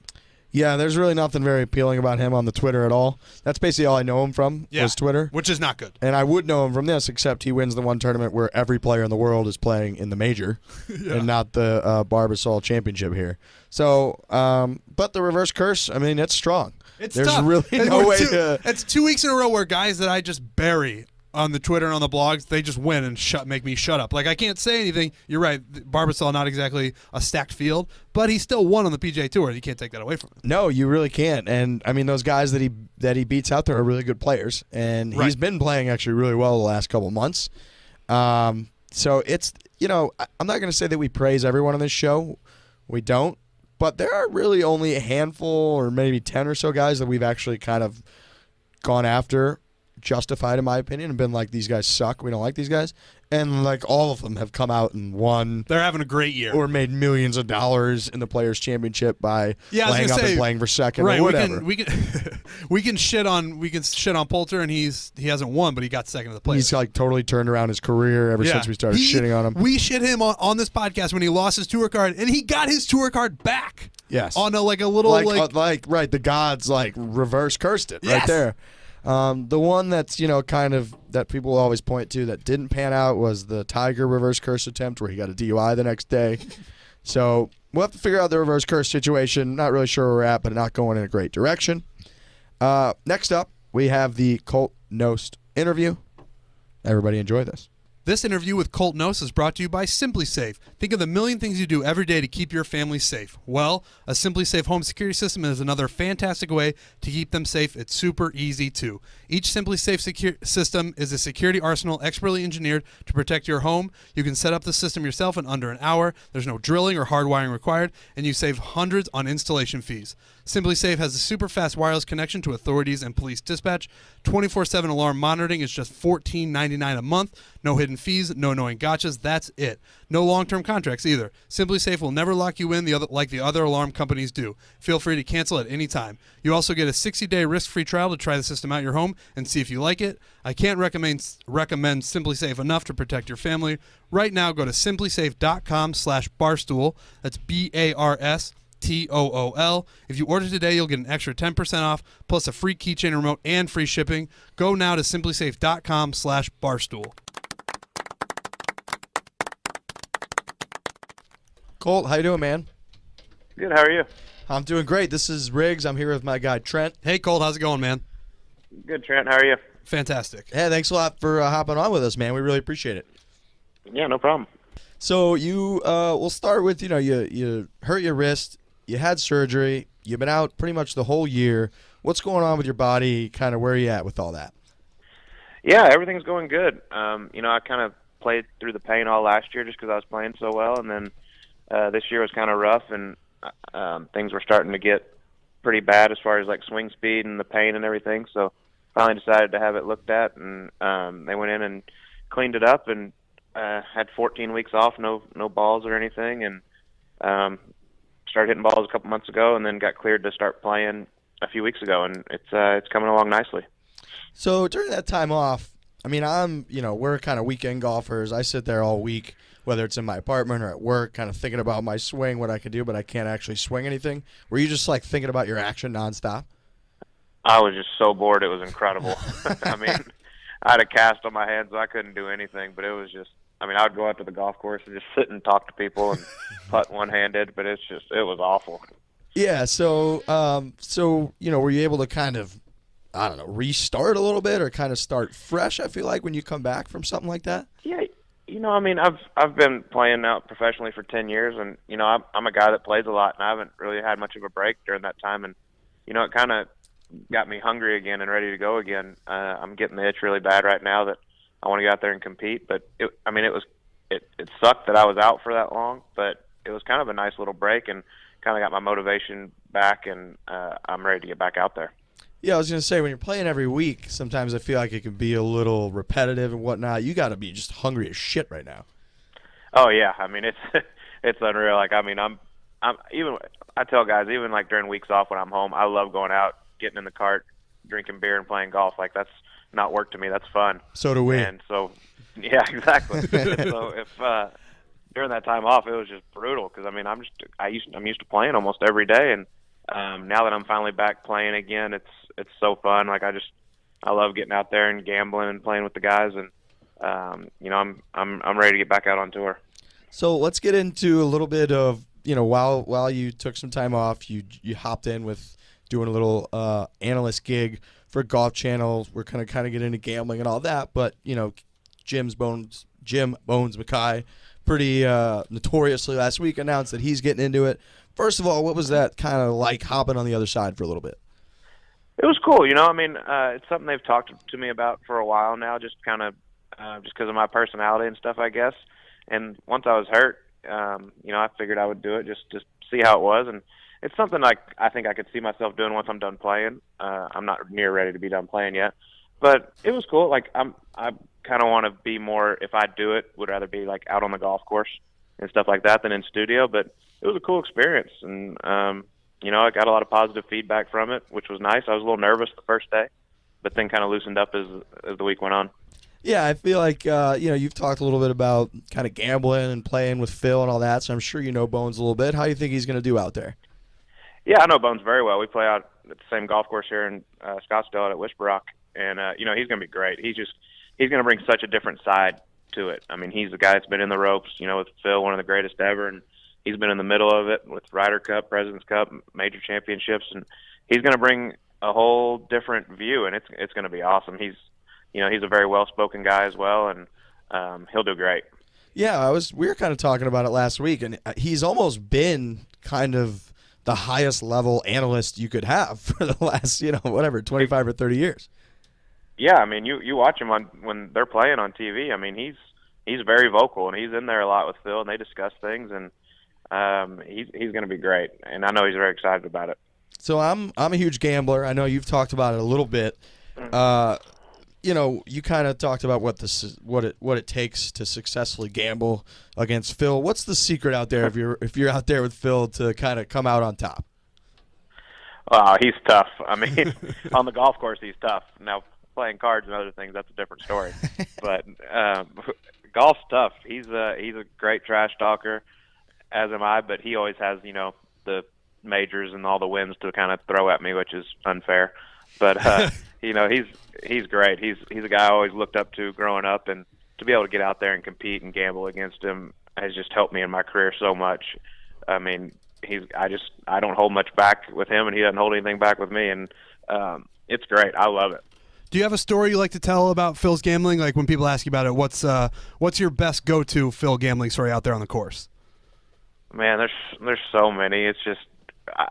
Yeah, there's really nothing very appealing about him on the Twitter at all. That's basically all I know him from was Twitter. Which is not good. And I would know him from this, except he wins the one tournament where every player in the world is playing in the major and not the BARSTOOL Championship here. So, but the reverse curse, I mean, it's strong. There's tough. Really no way to... It's 2 weeks in a row where guys that I just bury on the Twitter and on the blogs, they just win and make me shut up. Like, I can't say anything. You're right. BARSTOOL, not exactly a stacked field, but he still won on the PGA Tour. You can't take that away from him. No, you really can't. And, I mean, those guys that he beats out there are really good players. And he's been playing actually really well the last couple months. So it's, I'm not going to say that we praise everyone on this show. We don't. But there are really only a handful or maybe 10 or so guys that we've actually kind of gone after, justified in my opinion, and been like, these guys suck, we don't like these guys, and like all of them have come out and won. They're having a great year or made millions of dollars in the Players Championship by playing up and playing for second or whatever. We can shit on Poulter, and he hasn't won, but he got second in the Players. He's like totally turned around his career ever since we started shitting on him. We shit him on this podcast when he lost his tour card, and he got his tour card back. Yes, on a little the gods reverse cursed it right there. The one that's kind of that people always point to that didn't pan out was the Tiger reverse curse attempt where he got a DUI the next day. So we'll have to figure out the reverse curse situation. Not really sure where we're at, but not going in a great direction. Next up, we have the Colt Knost interview. Everybody enjoy this. This interview with Colt Knost is brought to you by Simply Safe. Think of the million things you do every day to keep your family safe. Well, a Simply Safe home security system is another fantastic way to keep them safe. It's super easy, too. Each Simply Safe system is a security arsenal expertly engineered to protect your home. You can set up the system yourself in under an hour. There's no drilling or hardwiring required, and you save hundreds on installation fees. Simply Safe has a super fast wireless connection to authorities and police dispatch. 24/7 alarm monitoring is just $14.99 a month. No hidden fees, no annoying gotchas. That's it. No long-term contracts either. Simply Safe will never lock you in like the other alarm companies do. Feel free to cancel at any time. You also get a 60-day risk-free trial to try the system out your home and see if you like it. I can't recommend Simply Safe enough to protect your family. Right now, go to simplysafe.com/barstool. That's BARSTOOL. If you order today, you'll get an extra 10% off, plus a free keychain remote and free shipping. Go now to simplysafe.com/barstool. Colt, how you doing, man? Good. How are you? I'm doing great. This is Riggs. I'm here with my guy, Trent. Hey, Colt, how's it going, man? Good, Trent. How are you? Fantastic. Hey, thanks a lot for hopping on with us, man. We really appreciate it. Yeah, no problem. So we'll start with, you hurt your wrist, you had surgery, you've been out pretty much the whole year. What's going on with your body? Kind of where are you at with all that? Yeah, everything's going good. I kind of played through the pain all last year just because I was playing so well, and then this year was kind of rough, and things were starting to get pretty bad as far as like swing speed and the pain and everything. So finally decided to have it looked at, and they went in and cleaned it up, and had 14 weeks off, no balls or anything, and started hitting balls a couple months ago, and then got cleared to start playing a few weeks ago, and it's coming along nicely. So during that time off, I mean, we're kind of weekend golfers. I sit there all week, whether it's in my apartment or at work, kind of thinking about my swing, what I could do, but I can't actually swing anything. Were you just like thinking about your action nonstop? I was just so bored. It was incredible. I mean, I had a cast on my hand, so I couldn't do anything, but it was just, I would go out to the golf course and just sit and talk to people and putt one-handed, but it was awful. Yeah, so were you able to kind of, I don't know, restart a little bit or kind of start fresh, I feel like, when you come back from something like that? Yeah, I've been playing out professionally for 10 years, and, I'm a guy that plays a lot, and I haven't really had much of a break during that time, and, it kind of got me hungry again and ready to go again. I'm getting the itch really bad right now that I want to get out there and compete, but it sucked that I was out for that long, but it was kind of a nice little break and kind of got my motivation back, and I'm ready to get back out there. Yeah, I was going to say, when you're playing every week, sometimes I feel like it can be a little repetitive and whatnot. You got to be just hungry as shit right now. Oh yeah, it's unreal. Like, I tell guys, even like during weeks off when I'm home, I love going out, getting in the cart, drinking beer and playing golf. Like, that's not work to me. That's fun. So do we. And so, yeah, exactly. So if during that time off, it was just brutal because I'm used to playing almost every day, and now that I'm finally back playing again, it's so fun. Like, I love getting out there and gambling and playing with the guys, and I'm ready to get back out on tour. So let's get into a little bit of, while you took some time off, you hopped in with doing a little analyst gig for Golf Channel. We're kind of get into gambling and all that, but Jim Bones McKay pretty notoriously last week announced that he's getting into it. First of all, what was that kind of like hopping on the other side for a little bit? It was cool, it's something they've talked to me about for a while now, just kind of just because of my personality and stuff, I guess. And once I was hurt, I figured I would do it just to see how it was, and it's something like I think I could see myself doing once I'm done playing. I'm not near ready to be done playing yet, but it was cool. Like, I kind of want to be more, if I do it, would rather be like out on the golf course and stuff like that than in studio. But it was a cool experience, and I got a lot of positive feedback from it, which was nice. I was a little nervous the first day, but then kind of loosened up as the week went on. Yeah, I feel like you've talked a little bit about kind of gambling and playing with Phil and all that, so I'm sure you know Bones a little bit. How do you think he's going to do out there? Yeah, I know Bones very well. We play out at the same golf course here in Scottsdale at Whisper Rock, and he's going to be great. He's going to bring such a different side to it. He's the guy that's been in the ropes, with Phil, one of the greatest ever, and he's been in the middle of it with Ryder Cup, President's Cup, major championships, and he's going to bring a whole different view, and it's going to be awesome. He's a very well-spoken guy as well, and he'll do great. Yeah, we were kind of talking about it last week, and he's almost been kind of the highest level analyst you could have for the last 25 or 30 years. Yeah, I mean, you watch him when they're playing on TV. I mean, he's very vocal, and he's in there a lot with Phil, and they discuss things, and he's going to be great, and I know he's very excited about it. So I'm a huge gambler. I know you've talked about it a little bit. You kind of talked about what it takes to successfully gamble against Phil. What's the secret out there if you're out there with Phil to kind of come out on top? He's tough. I mean, on the golf course, he's tough. Now, playing cards and other things, that's a different story. But golf's tough. He's a great trash talker, as am I. But he always has the majors and all the wins to kind of throw at me, which is unfair. But he's great. He's a guy I always looked up to growing up, and to be able to get out there and compete and gamble against him has just helped me in my career so much. I mean, I don't hold much back with him, and he doesn't hold anything back with me, and it's great. I love it. Do you have a story you like to tell about Phil's gambling? Like when people ask you about it, what's your best go-to Phil gambling story out there on the course? Man, there's so many. It's just,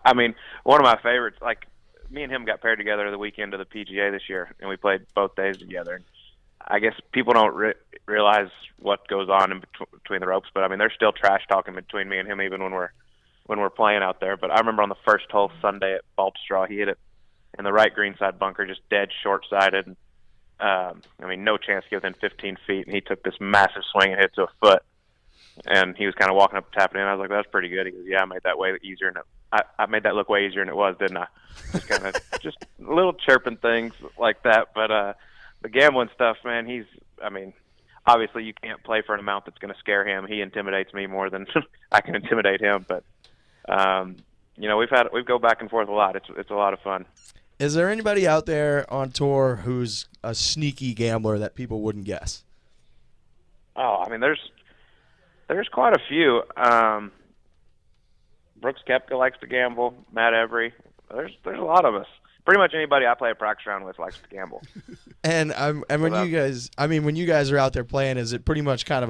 I mean, one of my favorites. Like me and him got paired together the weekend of the PGA this year, and we played both days together. I guess people don't realize what goes on in between the ropes, but I mean, there's still trash talking between me and him even when we're playing out there. But I remember on the first hole Sunday at Baltusrol, he hit it in the right greenside bunker, just dead short-sided. I mean, no chance to get within 15 feet, and he took this massive swing and hit to a foot. And he was kind of walking up, tapping in. I was like, "That's pretty good." He goes, "Yeah, I made that way easier, and I made that look way easier than it was, didn't I?" Just kind of just little chirping things like that. But the gambling stuff, man, I mean, obviously you can't play for an amount that's going to scare him. He intimidates me more than I can intimidate him. But we go back and forth a lot. It's a lot of fun. Is there anybody out there on tour who's a sneaky gambler that people wouldn't guess? Oh, I mean, there's quite a few. Brooks Koepka likes to gamble. Matt Every. There's a lot of us. Pretty much anybody I play a practice round with likes to gamble. And when you guys are out there playing, is it pretty much kind of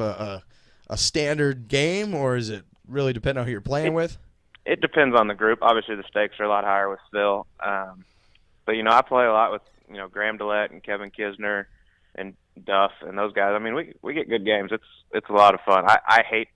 a standard game, or is it really depend on who you're playing with? It depends on the group. Obviously, the stakes are a lot higher with Phil. But I play a lot with Graham Dillette and Kevin Kisner and Duff and those guys. I mean, we get good games. It's a lot of fun. I hate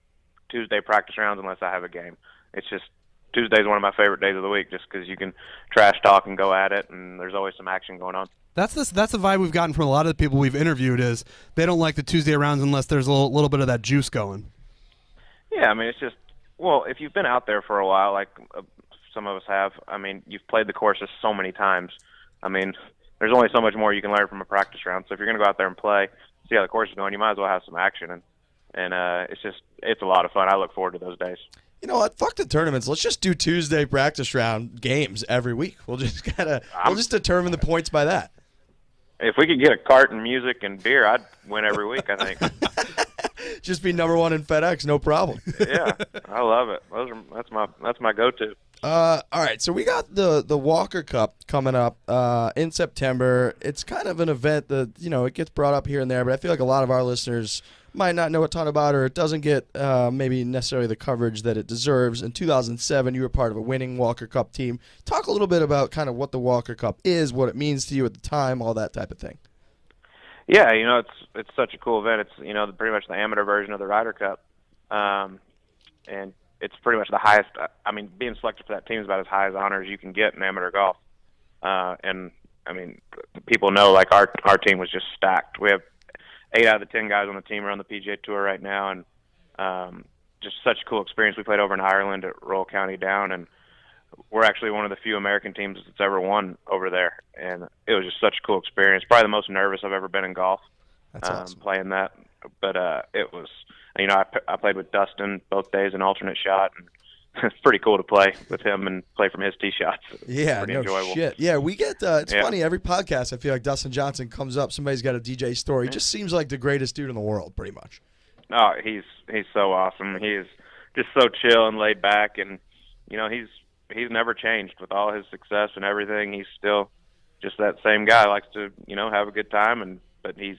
Tuesday practice rounds unless I have a game. It's just Tuesday's one of my favorite days of the week, just because you can trash talk and go at it, and there's always some action going on. That's the vibe we've gotten from a lot of the people we've interviewed is they don't like the Tuesday rounds unless there's a little bit of that juice going. Yeah, I mean, it's just, well, if you've been out there for a while, like some of us have, I mean, you've played the courses so many times. I mean, there's only so much more you can learn from a practice round. So if you're going to go out there and play, see how the course is going, you might as well have some action. And it's a lot of fun. I look forward to those days. You know what? Fuck the tournaments. Let's just do Tuesday practice round games every week. We'll just determine the points by that. If we could get a cart and music and beer, I'd win every week, I think. Just be number one in FedEx, no problem. Yeah, I love it. That's my go-to. All right, so we got the Walker Cup coming up in September. It's kind of an event that it gets brought up here and there, but I feel like a lot of our listeners might not know a ton about it, or it doesn't get maybe necessarily the coverage that it deserves. In 2007, you were part of a winning Walker Cup team. Talk a little bit about kind of what the Walker Cup is, what it means to you at the time, all that type of thing. Yeah, it's such a cool event. It's pretty much the amateur version of the Ryder Cup, and it's pretty much the highest. I mean, being selected for that team is about as high as honor as you can get in amateur golf. And I mean, people know like our team was just stacked. We have 8 out of the 10 guys on the team are on the PGA Tour right now, and just such a cool experience. We played over in Ireland at Royal County Down, and we're actually one of the few American teams that's ever won over there. And it was just such a cool experience. Probably the most nervous I've ever been in golf. That's awesome. Playing that. But it was, I played with Dustin both days in alternate shot, and it's pretty cool to play with him and play from his tee shots. Yeah, pretty no enjoyable. Shit. Yeah, we get it's funny, every podcast I feel like Dustin Johnson comes up, somebody's got a DJ story. He just seems like the greatest dude in the world, pretty much. Oh, he's so awesome. just so chill and laid back. And you know, he's never changed with all his success and everything. He's still just that same guy. Likes to, you know, have a good time, but he's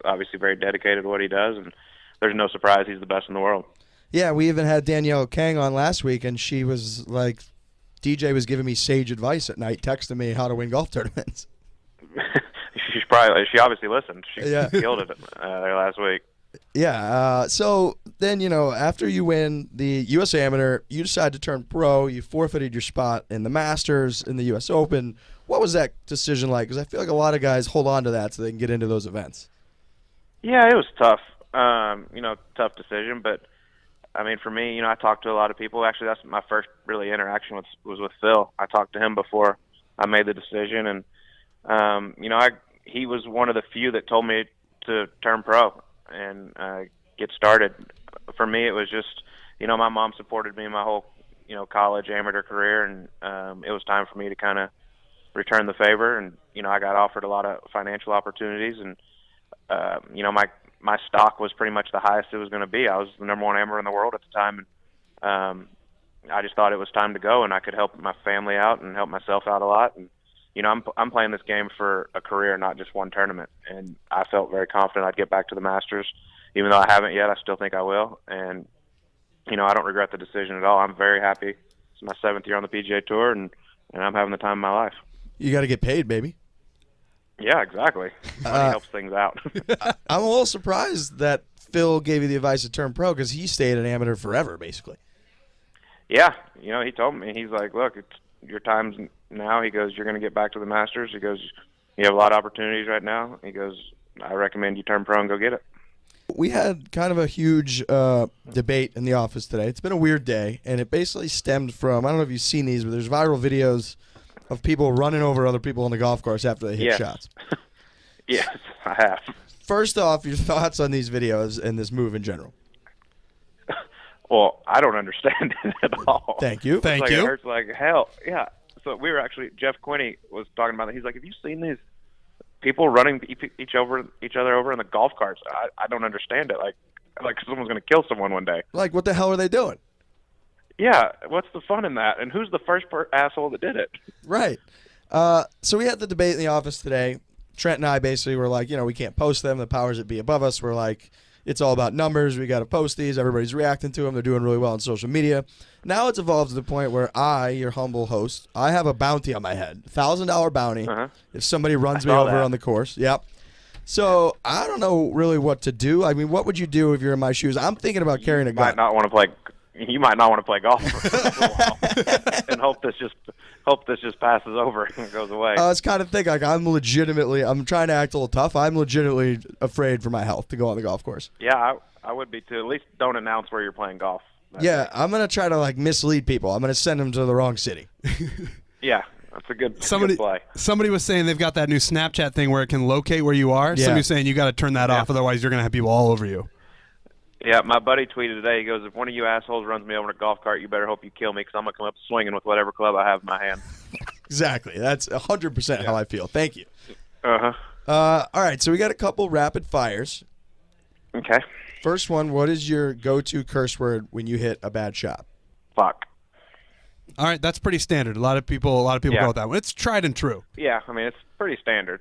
obviously very dedicated to what he does, and there's no surprise he's the best in the world. Yeah, we even had Danielle Kang on last week, and she was like, DJ was giving me sage advice at night, texting me how to win golf tournaments. She obviously listened. She killed it last week. Yeah. So then, you know, after you win the U.S. Amateur, you decide to turn pro. You forfeited your spot in the Masters, in the U.S. Open. What was that decision like? Because I feel like a lot of guys hold on to that so they can get into those events. Yeah, it was tough. You know, tough decision. But, I mean, for me, you know, I talked to a lot of people. Actually, that's my first really interaction was with Phil. I talked to him before I made the decision. And, you know, he was one of the few that told me to turn pro and get started. For me, it was just, you know, my mom supported me my whole, you know, college amateur career, and it was time for me to kind of return the favor. And, you know, I got offered a lot of financial opportunities, and, you know, my stock was pretty much the highest it was going to be. I was the number 1 amateur in the world at the time, and I just thought it was time to go, and I could help my family out and help myself out a lot. And, you know, I'm playing this game for a career, not just one tournament. And I felt very confident I'd get back to the Masters. Even though I haven't yet, I still think I will. And, you know, I don't regret the decision at all. I'm very happy. It's my 7th year on the PGA Tour, and I'm having the time of my life. You got to get paid, baby. Yeah, exactly. Money helps things out. I'm a little surprised that Phil gave you the advice to turn pro because he stayed an amateur forever, basically. Yeah. You know, he told me, he's like, look, it's your time's now. He goes, you're going to get back to the Masters. He goes, you have a lot of opportunities right now. He goes, I recommend you turn pro and go get it. We had kind of a huge debate in the office today. It's been a weird day, and it basically stemmed from, I don't know if you've seen these, but there's viral videos of people running over other people on the golf course after they hit shots. Yes, I have. First off, your thoughts on these videos and this move in general. Well, I don't understand it at all. Thank you. Thank you. It hurts like hell. Yeah. So we were actually, Jeff Quinney was talking about it. He's like, have you seen these people running each other over in the golf carts? I don't understand it. Like someone's going to kill someone one day. Like, what the hell are they doing? Yeah. What's the fun in that? And who's the first asshole that did it? Right. So we had the debate in the office today. Trent and I basically were like, you know, we can't post them. The powers that be above us were like, it's all about numbers. We got to post these. Everybody's reacting to them. They're doing really well on social media. Now it's evolved to the point where I, your humble host, I have a bounty on my head, $1,000 bounty if somebody runs me over on the course. Yep. So I don't know really what to do. I mean, what would you do if you're in my shoes? I'm thinking about carrying a gun. You might not want to play golf for a little while and hope this just passes over and goes away. I was kind of thinking, like, I'm trying to act a little tough. I'm legitimately afraid for my health to go on the golf course. Yeah, I would be too. At least don't announce where you're playing golf. Yeah, I'm going to try to, like, mislead people. I'm going to send them to the wrong city. Yeah, that's a good play. Somebody was saying they've got that new Snapchat thing where it can locate where you are. Yeah. Somebody's saying you got to turn that off, otherwise you're going to have people all over you. Yeah, my buddy tweeted today. He goes, if one of you assholes runs me over in a golf cart, you better hope you kill me because I'm going to come up swinging with whatever club I have in my hand. Exactly. That's 100% how I feel. Thank you. Uh-huh. All right, so we got a couple rapid fires. Okay. First one, what is your go-to curse word when you hit a bad shot? Fuck. All right, that's pretty standard. A lot of people go with that one. It's tried and true. Yeah, I mean, it's pretty standard.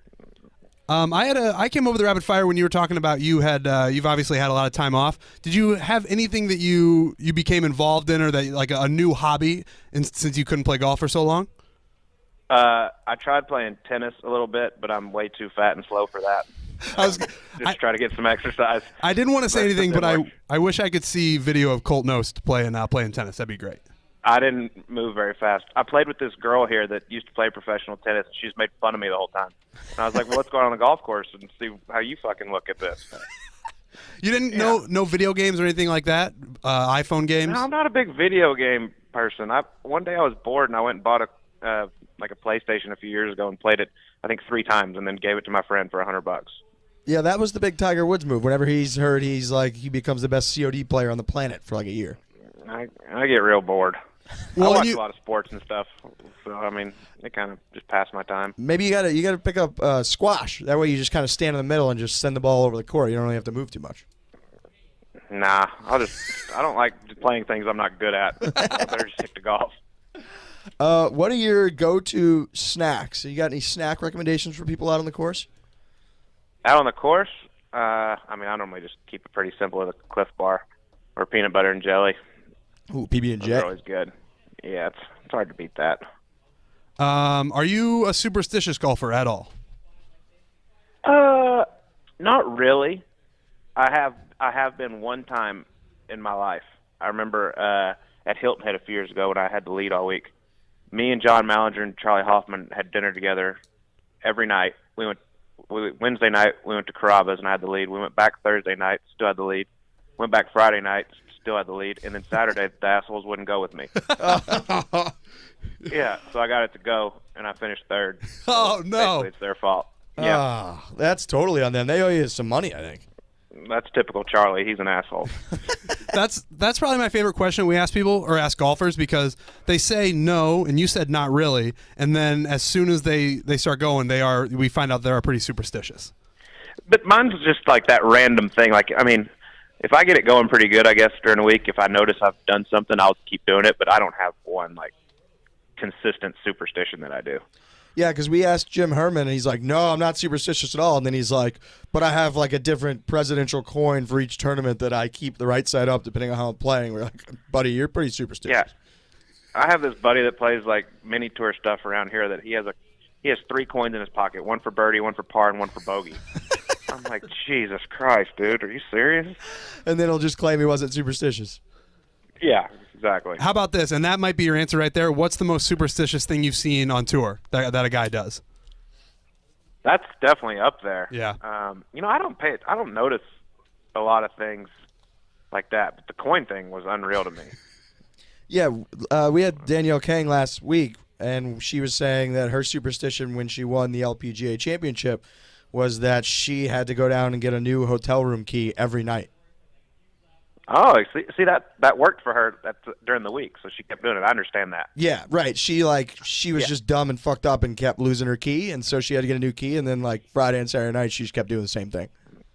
I came over the rapid fire when you were talking about you've obviously had a lot of time off. Did you have anything that you became involved in or that like a new hobby since you couldn't play golf for so long? I tried playing tennis a little bit, but I'm way too fat and slow for that. Just try to get some exercise. I didn't want to say anything, but I wish I could see video of Colt Knost playing tennis. That'd be great. I didn't move very fast. I played with this girl here that used to play professional tennis, and she's made fun of me the whole time. And I was like, well, let's go out on the golf course and see how you fucking look at this. You didn't no video games or anything like that? iPhone games? No, I'm not a big video game person. One day I was bored, and I went and bought a PlayStation a few years ago and played it, I think, 3 times, and then gave it to my friend for $100. Yeah, that was the big Tiger Woods move. Whenever he's heard he becomes the best COD player on the planet for like a year. I get real bored. Well, I watch a lot of sports and stuff, so I mean, it kind of just passed my time. Maybe you gotta pick up squash. That way, you just kind of stand in the middle and just send the ball over the court. You don't really have to move too much. Nah, I don't like playing things I'm not good at. I better just stick to golf. What are your go-to snacks? You got any snack recommendations for people out on the course? Out on the course, I normally just keep it pretty simple with a Cliff Bar or peanut butter and jelly. Ooh, PB&J. Those are always good. Yeah, it's hard to beat that. Are you a superstitious golfer at all? Not really. I have been one time in my life. I remember at Hilton Head a few years ago when I had the lead all week. Me and John Mallinger and Charlie Hoffman had dinner together every night. Wednesday night, we went to Carrabba's and I had the lead. We went back Thursday night, still had the lead. Went back Friday night, still had the lead. And then Saturday, the assholes wouldn't go with me. Yeah, so I got it to go, and I finished third. Oh, no. Basically, it's their fault. Yeah. That's totally on them. They owe you some money, I think. That's typical Charlie. He's an asshole. That's probably my favorite question we ask people or ask golfers, because they say no, and you said not really, and then as soon as they start going, we find out they're pretty superstitious. But mine's just like that random thing. Like, I mean, if I get it going pretty good, I guess, during the week, if I notice I've done something, I'll keep doing it, but I don't have one, like, consistent superstition that I do. Yeah, because we asked Jim Herman, and he's like, no, I'm not superstitious at all. And then he's like, but I have like a different presidential coin for each tournament that I keep the right side up depending on how I'm playing. We're like, buddy, you're pretty superstitious. Yeah. I have this buddy that plays like mini tour stuff around here that he has 3 coins in his pocket, one for birdie, one for par, and one for bogey. I'm like, Jesus Christ, dude, are you serious? And then he'll just claim he wasn't superstitious. Yeah, exactly. How about this? And that might be your answer right there. What's the most superstitious thing you've seen on tour that a guy does? That's definitely up there. Yeah. I don't notice a lot of things like that, but the coin thing was unreal to me. Yeah, we had Danielle Kang last week, and she was saying that her superstition when she won the LPGA championship was that she had to go down and get a new hotel room key every night. Oh, see that worked for her during the week, so she kept doing it. I understand that. Yeah, right. She was just dumb and fucked up and kept losing her key, and so she had to get a new key. And then like Friday and Saturday night, she just kept doing the same thing.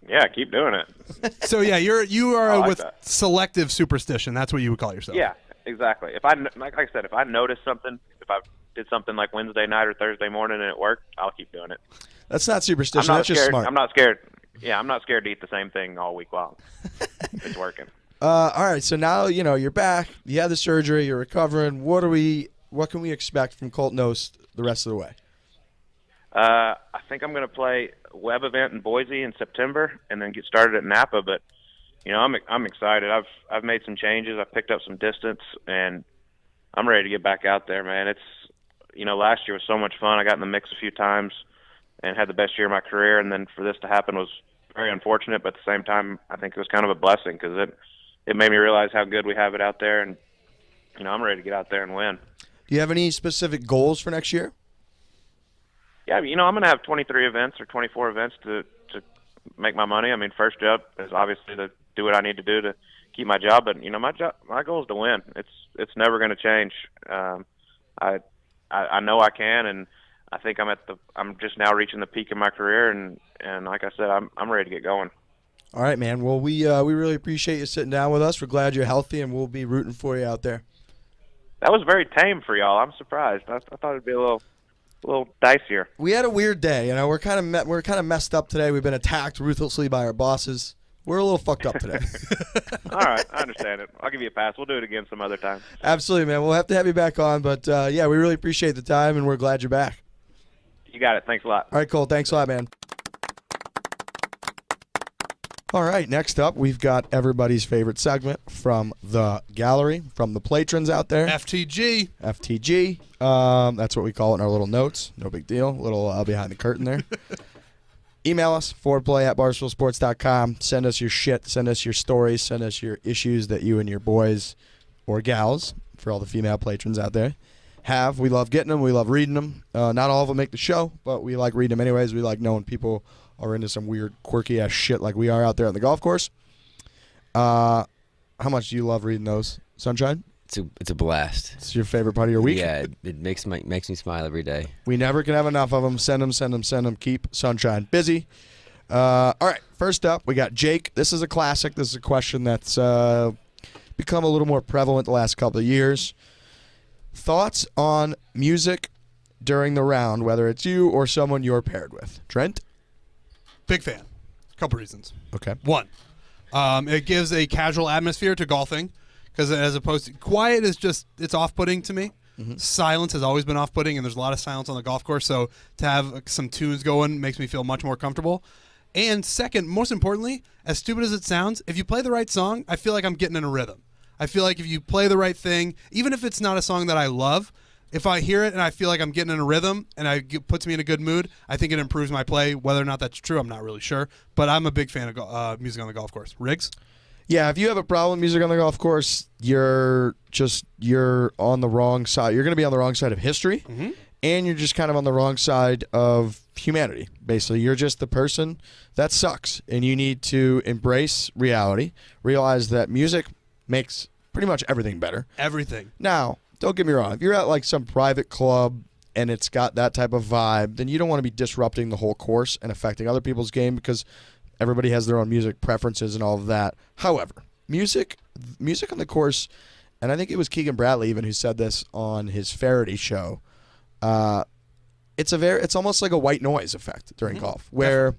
Yeah, keep doing it. So yeah, you are like with that. Selective superstition. That's what you would call yourself. Yeah, exactly. If I said, if I notice something, if I did something like Wednesday night or Thursday morning and it worked, I'll keep doing it. That's not superstition. I'm not That's scared. just smart. I'm not scared. Yeah, I'm not scared to eat the same thing all week long. It's working. All right, so now you're back. You had the surgery. You're recovering. What can we expect from Colt Knost the rest of the way? I think I'm going to play a web event in Boise in September, and then get started at Napa. But I'm excited. I've made some changes. I've picked up some distance, and I'm ready to get back out there, man. It's last year was so much fun. I got in the mix a few times and had the best year of my career. And then for this to happen was very unfortunate, but at the same time, I think it was kind of a blessing because it made me realize how good we have it out there, and I'm ready to get out there and win. Do you have any specific goals for next year? Yeah, I'm going to have 23 events or 24 events to make my money. I mean, first job is obviously to do what I need to do to keep my job, but my goal is to win. It's never going to change. I know I can, and I think I'm just now reaching the peak of my career, and like I said, I'm ready to get going. All right, man. Well, we really appreciate you sitting down with us. We're glad you're healthy, and we'll be rooting for you out there. That was very tame for y'all. I'm surprised. I thought it'd be a little dicier. We had a weird day. We're kind of messed up today. We've been attacked ruthlessly by our bosses. We're a little fucked up today. All right, I understand it. I'll give you a pass. We'll do it again some other time. Absolutely, man. We'll have to have you back on, but yeah, we really appreciate the time, and we're glad you're back. You got it. Thanks a lot. All right, Cole. Thanks a lot, man. All right, next up, we've got everybody's favorite segment from the gallery, from the patrons out there. FTG. FTG. That's what we call it in our little notes. No big deal. Little behind the curtain there. Email us, foreplay@barstoolsports.com. Send us your shit. Send us your stories. Send us your issues that you and your boys or gals, for all the female patrons out there, have. We love getting them. We love reading them. Not all of them make the show, but we like reading them anyways. We like knowing people are into some weird, quirky-ass shit like we are out there on the golf course. How much do you love reading those, Sunshine? It's a blast. It's your favorite part of your week? Yeah, it makes me smile every day. We never can have enough of them. Send them. Keep Sunshine busy. All right, first up, we got Jake. This is a classic. This is a question that's become a little more prevalent the last couple of years. Thoughts on music during the round, whether it's you or someone you're paired with. Trent? Big fan. Couple reasons. Okay. One, it gives a casual atmosphere to golfing, because as opposed to quiet is just, it's off-putting to me. Mm-hmm. Silence has always been off-putting, and there's a lot of silence on the golf course, so to have some tunes going makes me feel much more comfortable. And second, most importantly, as stupid as it sounds, if you play the right song, I feel like I'm getting in a rhythm. I feel like if you play the right thing, even if it's not a song that I love, if I hear it and I feel like I'm getting in a rhythm and it puts me in a good mood, I think it improves my play. Whether or not that's true, I'm not really sure. But I'm a big fan of music on the golf course. Riggs? Yeah, if you have a problem with music on the golf course, you're on the wrong side. You're going to be on the wrong side of history, and you're just kind of on the wrong side of humanity, basically. You're just the person that sucks, and you need to embrace reality, realize that music makes pretty much everything better. Everything. Now, don't get me wrong. If you're at like some private club and it's got that type of vibe, then you don't want to be disrupting the whole course and affecting other people's game, because everybody has their own music preferences and all of that. However, music on the course, and I think it was Keegan Bradley even who said this on his Faraday show, it's almost like a white noise effect during golf, where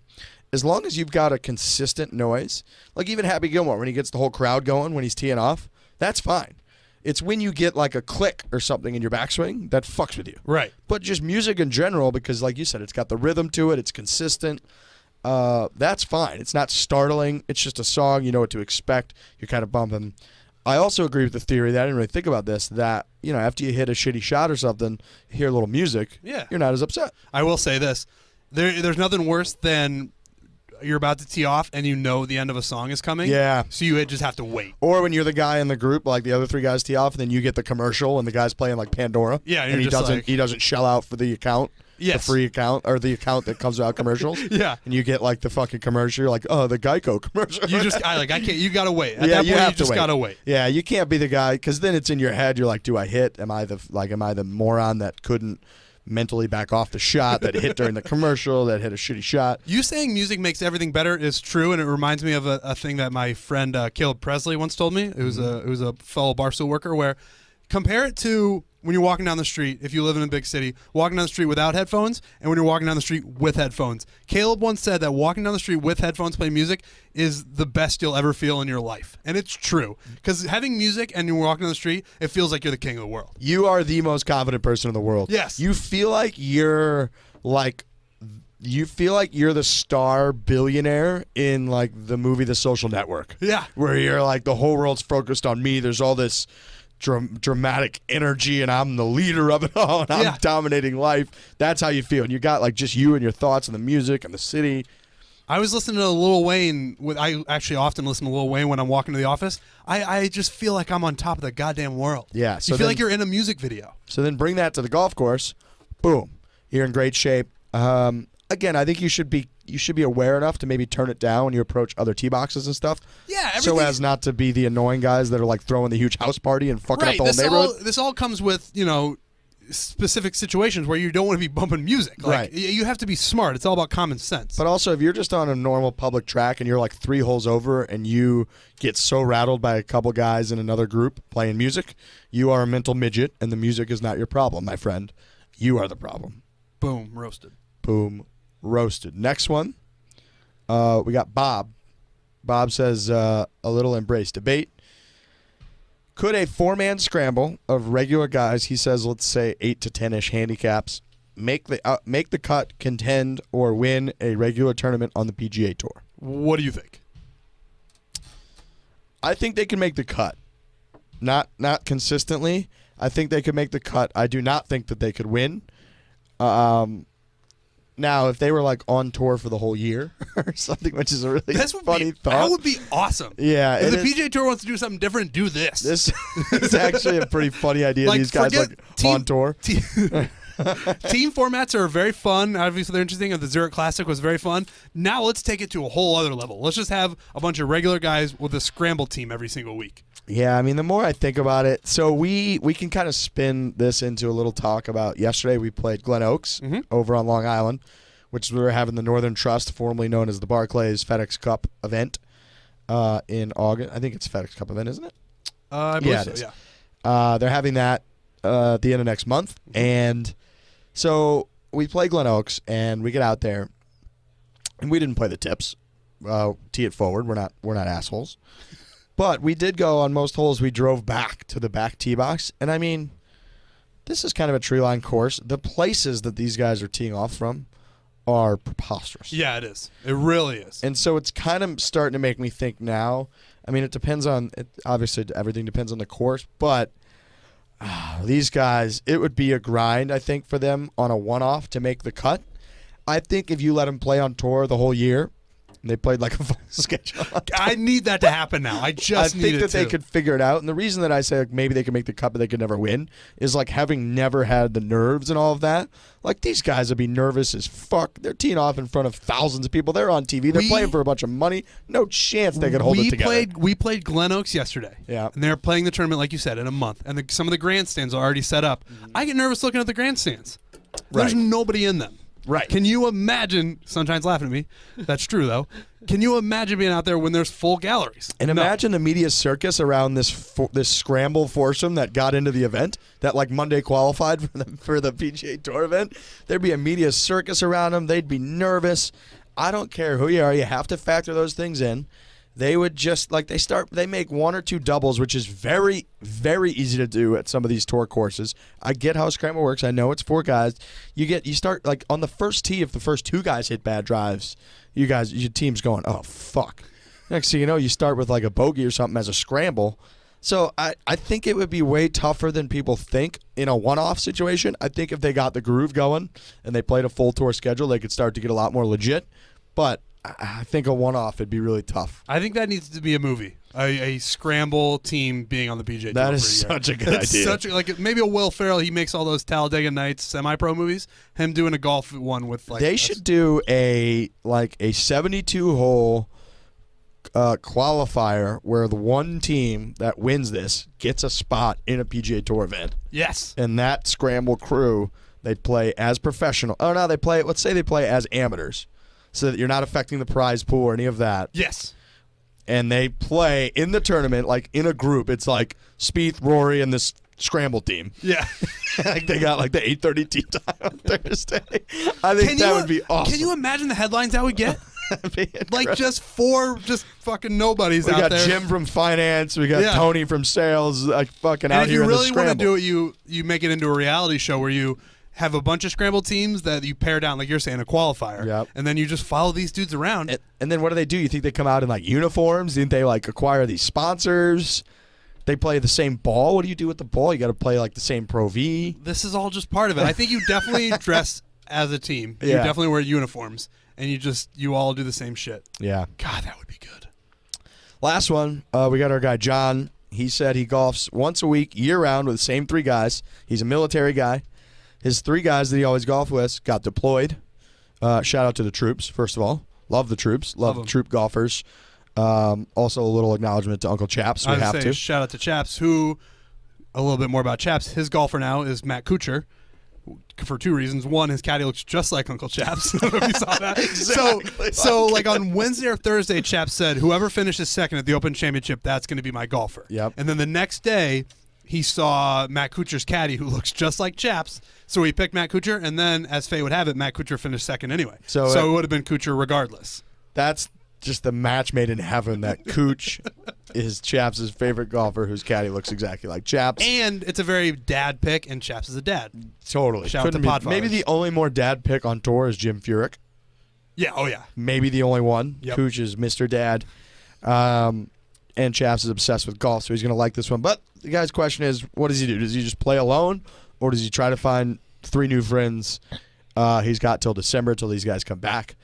as long as you've got a consistent noise, like even Happy Gilmore, when he gets the whole crowd going when he's teeing off, that's fine. It's when you get like a click or something in your backswing that fucks with you. Right. But just music in general, because like you said, it's got the rhythm to it, it's consistent. That's fine. It's not startling. It's just a song. You know what to expect. You're kind of bumping. I also agree with the theory that I didn't really think about this, that, you know, after you hit a shitty shot or something, you hear a little music, you're not as upset. I will say this. There's nothing worse than you're about to tee off and you know the end of a song is coming. Yeah. So you just have to wait. Or when you're the guy in the group, like the other three guys tee off, and then you get the commercial and the guy's playing like Pandora. Yeah, and he doesn't shell out for the account. Yes. The free account, or the account that comes out commercials. Yeah. And you get like the fucking commercial. You're like, oh, the Geico commercial. I can't. You gotta wait. At Yeah, that you point, have you just to wait. gotta wait. Yeah, you can't be the guy, because then it's in your head. You're like, do I hit? Am I the moron that couldn't mentally back off the shot, that hit during the commercial, that hit a shitty shot? You saying music makes everything better is true, and it reminds me of a thing that my friend Caleb Presley once told me. It was a fellow Barstool worker, where compare it to when you're walking down the street, if you live in a big city, walking down the street without headphones, and when you're walking down the street with headphones. Caleb once said that walking down the street with headphones playing music is the best you'll ever feel in your life. And it's true. Because having music and you're walking down the street, it feels like you're the king of the world. You are the most confident person in the world. Yes. You feel like you're the star billionaire in like the movie The Social Network. Yeah. Where you're like, the whole world's focused on me. There's all this dramatic energy, and I'm the leader of it all, and I'm dominating life. That's how you feel. And you got like just you and your thoughts and the music and the city. I was listening to Lil Wayne. I actually often listen to Lil Wayne when I'm walking to the office. I just feel like I'm on top of the goddamn world. Yeah. So you feel like you're in a music video. So then bring that to the golf course. Boom. You're in great shape. Again, I think you should be aware enough to maybe turn it down when you approach other tee boxes and stuff. Yeah, so as not to be the annoying guys that are like throwing the huge house party and fucking up the whole neighborhood. This all comes with, you know, specific situations where you don't want to be bumping music. Like, right. You have to be smart. It's all about common sense. But also, if you're just on a normal public track and you're like 3 holes over and you get so rattled by a couple guys in another group playing music, you are a mental midget, and the music is not your problem, my friend. You are the problem. Boom, roasted. Boom, roasted. Next one, we got Bob. Bob says, a little embrace debate. Could a 4-man scramble of regular guys, he says, let's say 8 to 10-ish handicaps, make the cut, contend, or win a regular tournament on the PGA Tour? What do you think? I think they can make the cut. Not consistently. I think they could make the cut. I do not think that they could win. Now, if they were like on tour for the whole year or something, which is a really funny thought. That would be awesome. Yeah. If the PGA Tour wants to do something different, do this. This is actually a pretty funny idea. Like, these guys on tour. Team formats are very fun. Obviously, they're interesting. The Zurich Classic was very fun. Now let's take it to a whole other level. Let's just have a bunch of regular guys with a scramble team every single week. Yeah, I mean, the more I think about it, so we can kind of spin this into a little talk about yesterday we played Glen Oaks over on Long Island. which we're having the Northern Trust, formerly known as the Barclays FedEx Cup event in August. I think it's FedEx Cup event, isn't it? I believe so, yeah. They're having that at the end of next month. And so we play Glen Oaks, and we get out there, and we didn't play the tips. Tee it forward. We're not assholes. But we did go on most holes. We drove back to the back tee box. And, I mean, this is kind of a tree line course. The places that these guys are teeing off from are preposterous. Yeah, it is. It really is. And so it's kind of starting to make me think now. I mean, it depends on – obviously, everything depends on the course. But these guys, it would be a grind, I think, for them on a one-off to make the cut. I think if you let them play on tour the whole year – and they played like a full schedule. I need that to happen now. I think that they could figure it out. And the reason that I say like maybe they could make the cut but they could never win is like having never had the nerves and all of that. Like these guys would be nervous as fuck. They're teeing off in front of thousands of people. They're on TV. They're playing for a bunch of money. No chance they could hold it together. We played Glen Oaks yesterday. Yeah. And they're playing the tournament, like you said, in a month. And some of the grandstands are already set up. I get nervous looking at the grandstands. There's nobody in them. Right. Can you imagine? Sunshine's laughing at me. That's true, though. Can you imagine being out there when there's full galleries? And imagine the media circus around this scramble foursome that got into the event, that like Monday qualified for the PGA Tour event. There'd be a media circus around them. They'd be nervous. I don't care who you are. You have to factor those things in. They would just like they make one or two doubles, which is very, very easy to do at some of these tour courses. I get how scramble works. I know it's 4 guys. You start like on the first tee. If the first 2 guys hit bad drives, your team's going, oh fuck. Next thing you know, you start with like a bogey or something as a scramble. So I think it would be way tougher than people think in a one-off situation. I think if they got the groove going and they played a full tour schedule, they could start to get a lot more legit. But I think a one-off would be really tough. I think that needs to be a movie. A scramble team being on the PGA Tour. That is such a good idea. Like maybe a Will Ferrell. He makes all those Talladega Nights semi-pro movies. Him doing a golf one with like. They should do a 72-hole qualifier where the one team that wins this gets a spot in a PGA Tour event. Yes. And that scramble crew, they play as professional. Oh no, let's say they play as amateurs, so that you're not affecting the prize pool or any of that. Yes. And they play in the tournament, like in a group. It's like Spieth, Rory, and this scramble team. Yeah. Like they got like the 8:30 tee time on Thursday. I think that would be awesome. Can you imagine the headlines that would get? Like just 4 fucking nobodies out there. We got Jim from finance. We got Tony from sales. Like fucking out here in the scramble. And if you really want to do it, you make it into a reality show where you have a bunch of scramble teams that you pair down, like you're saying, a qualifier. Yep. And then you just follow these dudes around. And then what do? You think they come out in like uniforms? Didn't they like acquire these sponsors? They play the same ball. What do you do with the ball? You got to play like the same Pro V. This is all just part of it. I think you definitely dress as a team. You definitely wear uniforms. And you all do the same shit. Yeah. God, that would be good. Last one, we got our guy John. He said he golfs once a week, year-round, with the same 3 guys. He's a military guy. His 3 guys that he always golfed with got deployed. Shout out to the troops, first of all. Love the troops. Love troop golfers. Also, a little acknowledgement to Uncle Chaps. We have to. Shout out to Chaps, who, a little bit more about Chaps. His golfer now is Matt Kuchar. For 2 reasons. One, his caddy looks just like Uncle Chaps. I don't know if you saw that. Exactly. So like on Wednesday or Thursday, Chaps said, whoever finishes second at the Open Championship, that's going to be my golfer. Yep. And then the next day, he saw Matt Kuchar's caddy, who looks just like Chaps. So he picked Matt Kuchar, and then, as fate would have it, Matt Kuchar finished second anyway. So it would have been Kuchar regardless. That's just the match made in heaven that Cooch is Chaps' favorite golfer whose caddy looks exactly like Chaps. And it's a very dad pick, and Chaps is a dad. Totally. Shout out to Podfathers. Maybe the only more dad pick on tour is Jim Furyk. Yeah, oh yeah. Maybe the only one. Yep. Cooch is Mr. Dad. And Chaps is obsessed with golf, so he's going to like this one. But the guy's question is, what does he do? Does he just play alone, or does he try to find 3 new friends? He's got till December till these guys come back.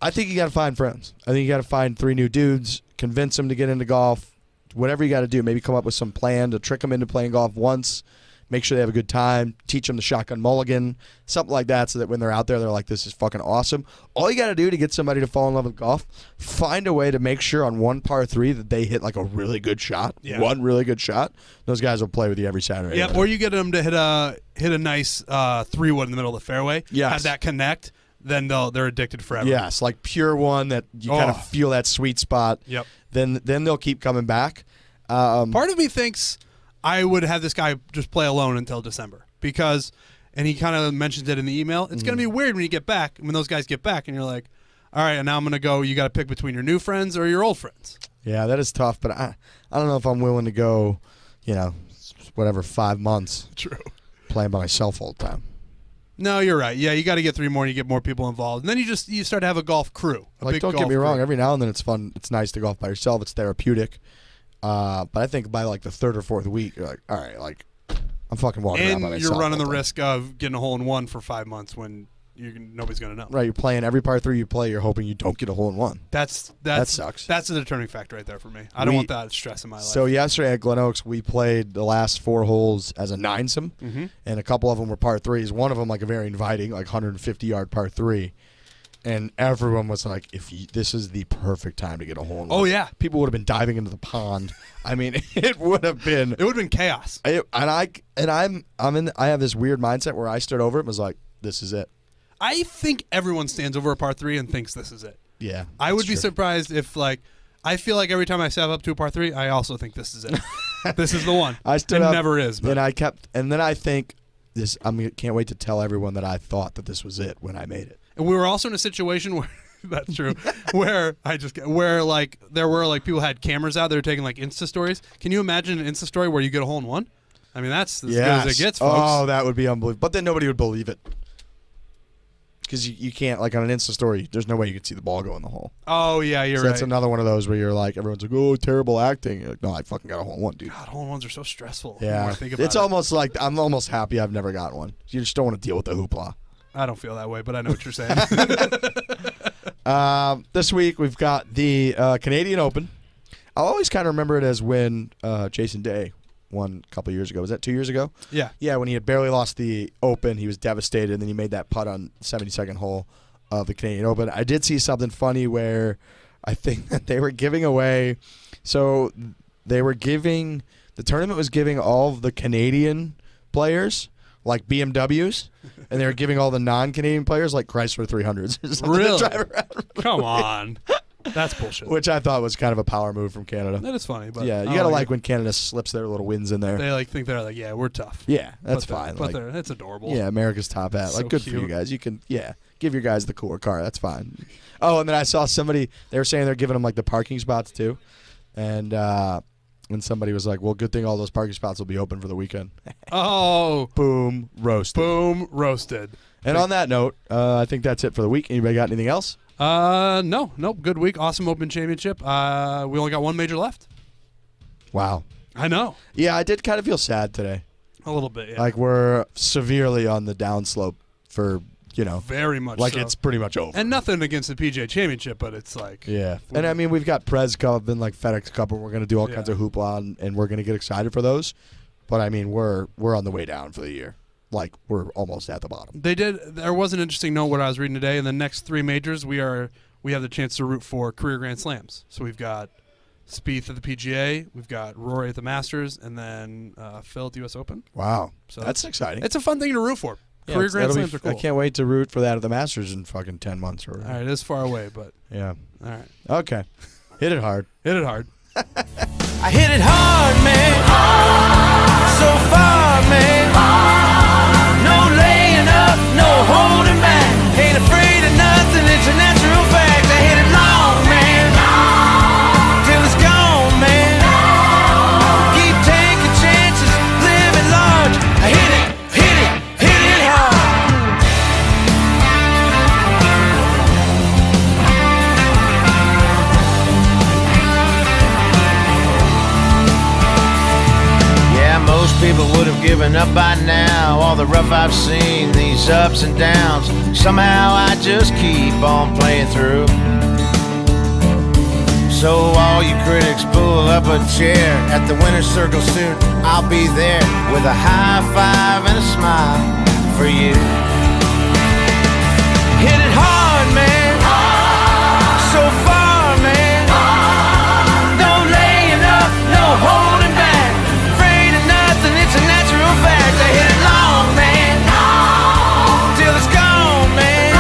I think you got to find friends. I think you got to find 3 new dudes, convince them to get into golf, whatever you got to do. Maybe come up with some plan to trick them into playing golf once, make sure they have a good time, teach them the shotgun mulligan, something like that, so that when they're out there, they're like, this is fucking awesome. All you got to do to get somebody to fall in love with golf, find a way to make sure on one par 3 that they hit like a really good shot, one really good shot. Those guys will play with you every Saturday. Yeah, or you get them to hit a nice 3-wood in the middle of the fairway, have that connect. then they're addicted forever. Yes, like pure one that you kind of feel that sweet spot. Yep. Then they'll keep coming back. Part of me thinks I would have this guy just play alone until December because, and he kind of mentions it in the email, it's going to be weird when you get back, when those guys get back, and you're like, all right, and now I'm going to go, you got to pick between your new friends or your old friends. Yeah, that is tough, but I don't know if I'm willing to go, 5 months. True. Playing by myself all the time. No, you're right. Yeah, you got to get 3 more and you get more people involved. And then you start to have a golf crew. Don't get me wrong, every now and then it's fun. It's nice to golf by yourself. It's therapeutic. But I think by like the 3rd or 4th week, you're like, all right, like I'm fucking walking around by myself. And you're running the risk of getting a hole in one for 5 months when nobody's going to know. Right, you're playing every par 3 you play, you're hoping you don't get a hole in one. That sucks. That's a determining factor right there for me. I don't want that stress in my life. So yesterday at Glen Oaks, we played the last 4 holes as a 9-some, and a couple of them were par 3s. One of them like a very inviting, like 150-yard par 3. And everyone was like, this is the perfect time to get a hole in one. Oh, yeah. People would have been diving into the pond. I mean, it would have been chaos. I have this weird mindset where I stood over it and was like, this is it. I think everyone stands over a par 3 and thinks this is it. Yeah. I would be surprised if, I feel like every time I step up to a par 3, I also think this is it. This is the one. I stood up, never is. But. And then I think this. Can't wait to tell everyone that I thought that this was it when I made it. And we were also in a situation where that's true, where there were people had cameras out. They were taking Insta stories. Can you imagine an Insta story where you get a hole in one? I mean, that's as good as it gets, folks. Oh, that would be unbelievable. But then nobody would believe it. Because you can't, on an Insta story, there's no way you could see the ball go in the hole. Oh, yeah, you're right. That's another one of those where you're like, everyone's like, oh, terrible acting. You're like, no, I fucking got a hole in one, dude. God, hole in ones are so stressful. Yeah. The more I think about it's almost like I'm almost happy I've never gotten one. You just don't want to deal with the hoopla. I don't feel that way, but I know what you're saying. This week we've got the Canadian Open. I'll always kind of remember it as when Jason Day won a couple years ago. Was that 2 years ago? Yeah. Yeah, when he had barely lost the Open, he was devastated, and then he made that putt on the 72nd hole of the Canadian Open. I did see something funny where I think that they were giving away. So the tournament was giving all of the Canadian players like BMWs, and they were giving all the non-Canadian players like Chrysler 300s. Really? Come on. That's bullshit. Which I thought was kind of a power move from Canada. That is funny. But yeah, you got to like when Canada slips their little wins in there. They think they're yeah, we're tough. Yeah, that's fine. But that's adorable. Yeah, America's top hat. So good cute. for you guys. You can, give your guys the cooler car. That's fine. Oh, and then I saw somebody, they were saying they're giving them the parking spots too. And when somebody was like, well, good thing all those parking spots will be open for the weekend. Oh. Boom, roasted. Boom, roasted. And on that note, I think that's it for the week. Anybody got anything else? No. Good week. Awesome Open Championship. We only got one major left. Wow. I know. Yeah, I did kind of feel sad today. A little bit, yeah. We're severely on the downslope for, very much so. It's pretty much over. And nothing against the PGA Championship, but it's yeah. And I mean, we've got Prez Cup and FedEx Cup, and we're going to do all kinds of hoopla, and we're going to get excited for those. But I mean, we're on the way down for the year. We're almost at the bottom. There was an interesting note what I was reading today. In the next 3 majors, we have the chance to root for career Grand Slams. So we've got Spieth at the PGA, we've got Rory at the Masters, and then Phil at the U.S. Open. Wow. So that's exciting. It's a fun thing to root for. Yeah, career Grand Slams are cool. I can't wait to root for that at the Masters in fucking 10 months. Or all right, it is far away, but yeah. All right. Okay. Hit it hard. Hit it hard. I hit it hard, man. So far, man. No laying up, no holding back. Ain't afraid of nothing, it's a natural fact. I hit it long, man. Till it's gone, man. Keep taking chances, live at large. I hit it hard. Yeah, most people would have given up by now. All the rough I've seen, these ups and downs. Somehow I just keep on playing through. So all you critics pull up a chair. At the winner's circle soon, I'll be there with a high five and a smile for you. Hit it hard, man. So far, man. No laying up, no holding back. Afraid of nothing, it's a natural fact. I hit it long, man. Till it's gone, man.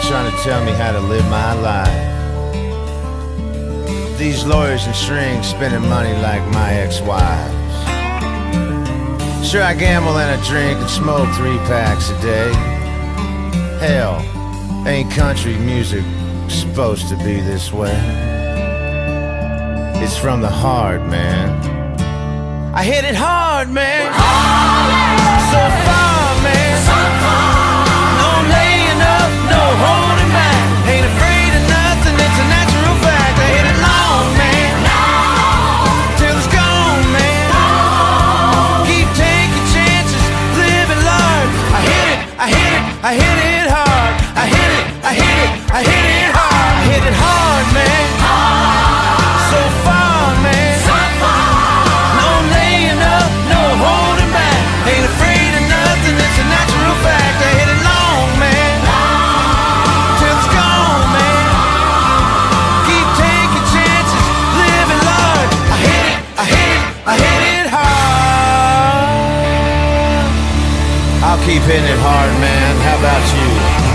trying to tell me how to live my life. These lawyers and strings spending money like my ex-wives. Sure, I gamble and I drink and smoke 3 packs a day. Hell, ain't country music supposed to be this way? It's from the heart, man. I hit it hard, man. So far, man. No laying up, no holding back. Ain't afraid of nothing, it's a natural fact. I hit it long, man. Till it's gone, man. Keep taking chances, living large. I hit it, I hit it, I hit it hard. I hit it, I hit it, I hit it hard. I hit it hard, man. So far, man. No laying up, no holding back. Ain't afraid of nothing, it's a natural fact. I hit it long, man. Till it's gone, man. Keep taking chances, living large. I hit it, I hit it, I hit it hard. I'll keep hitting it hard, man. How about you?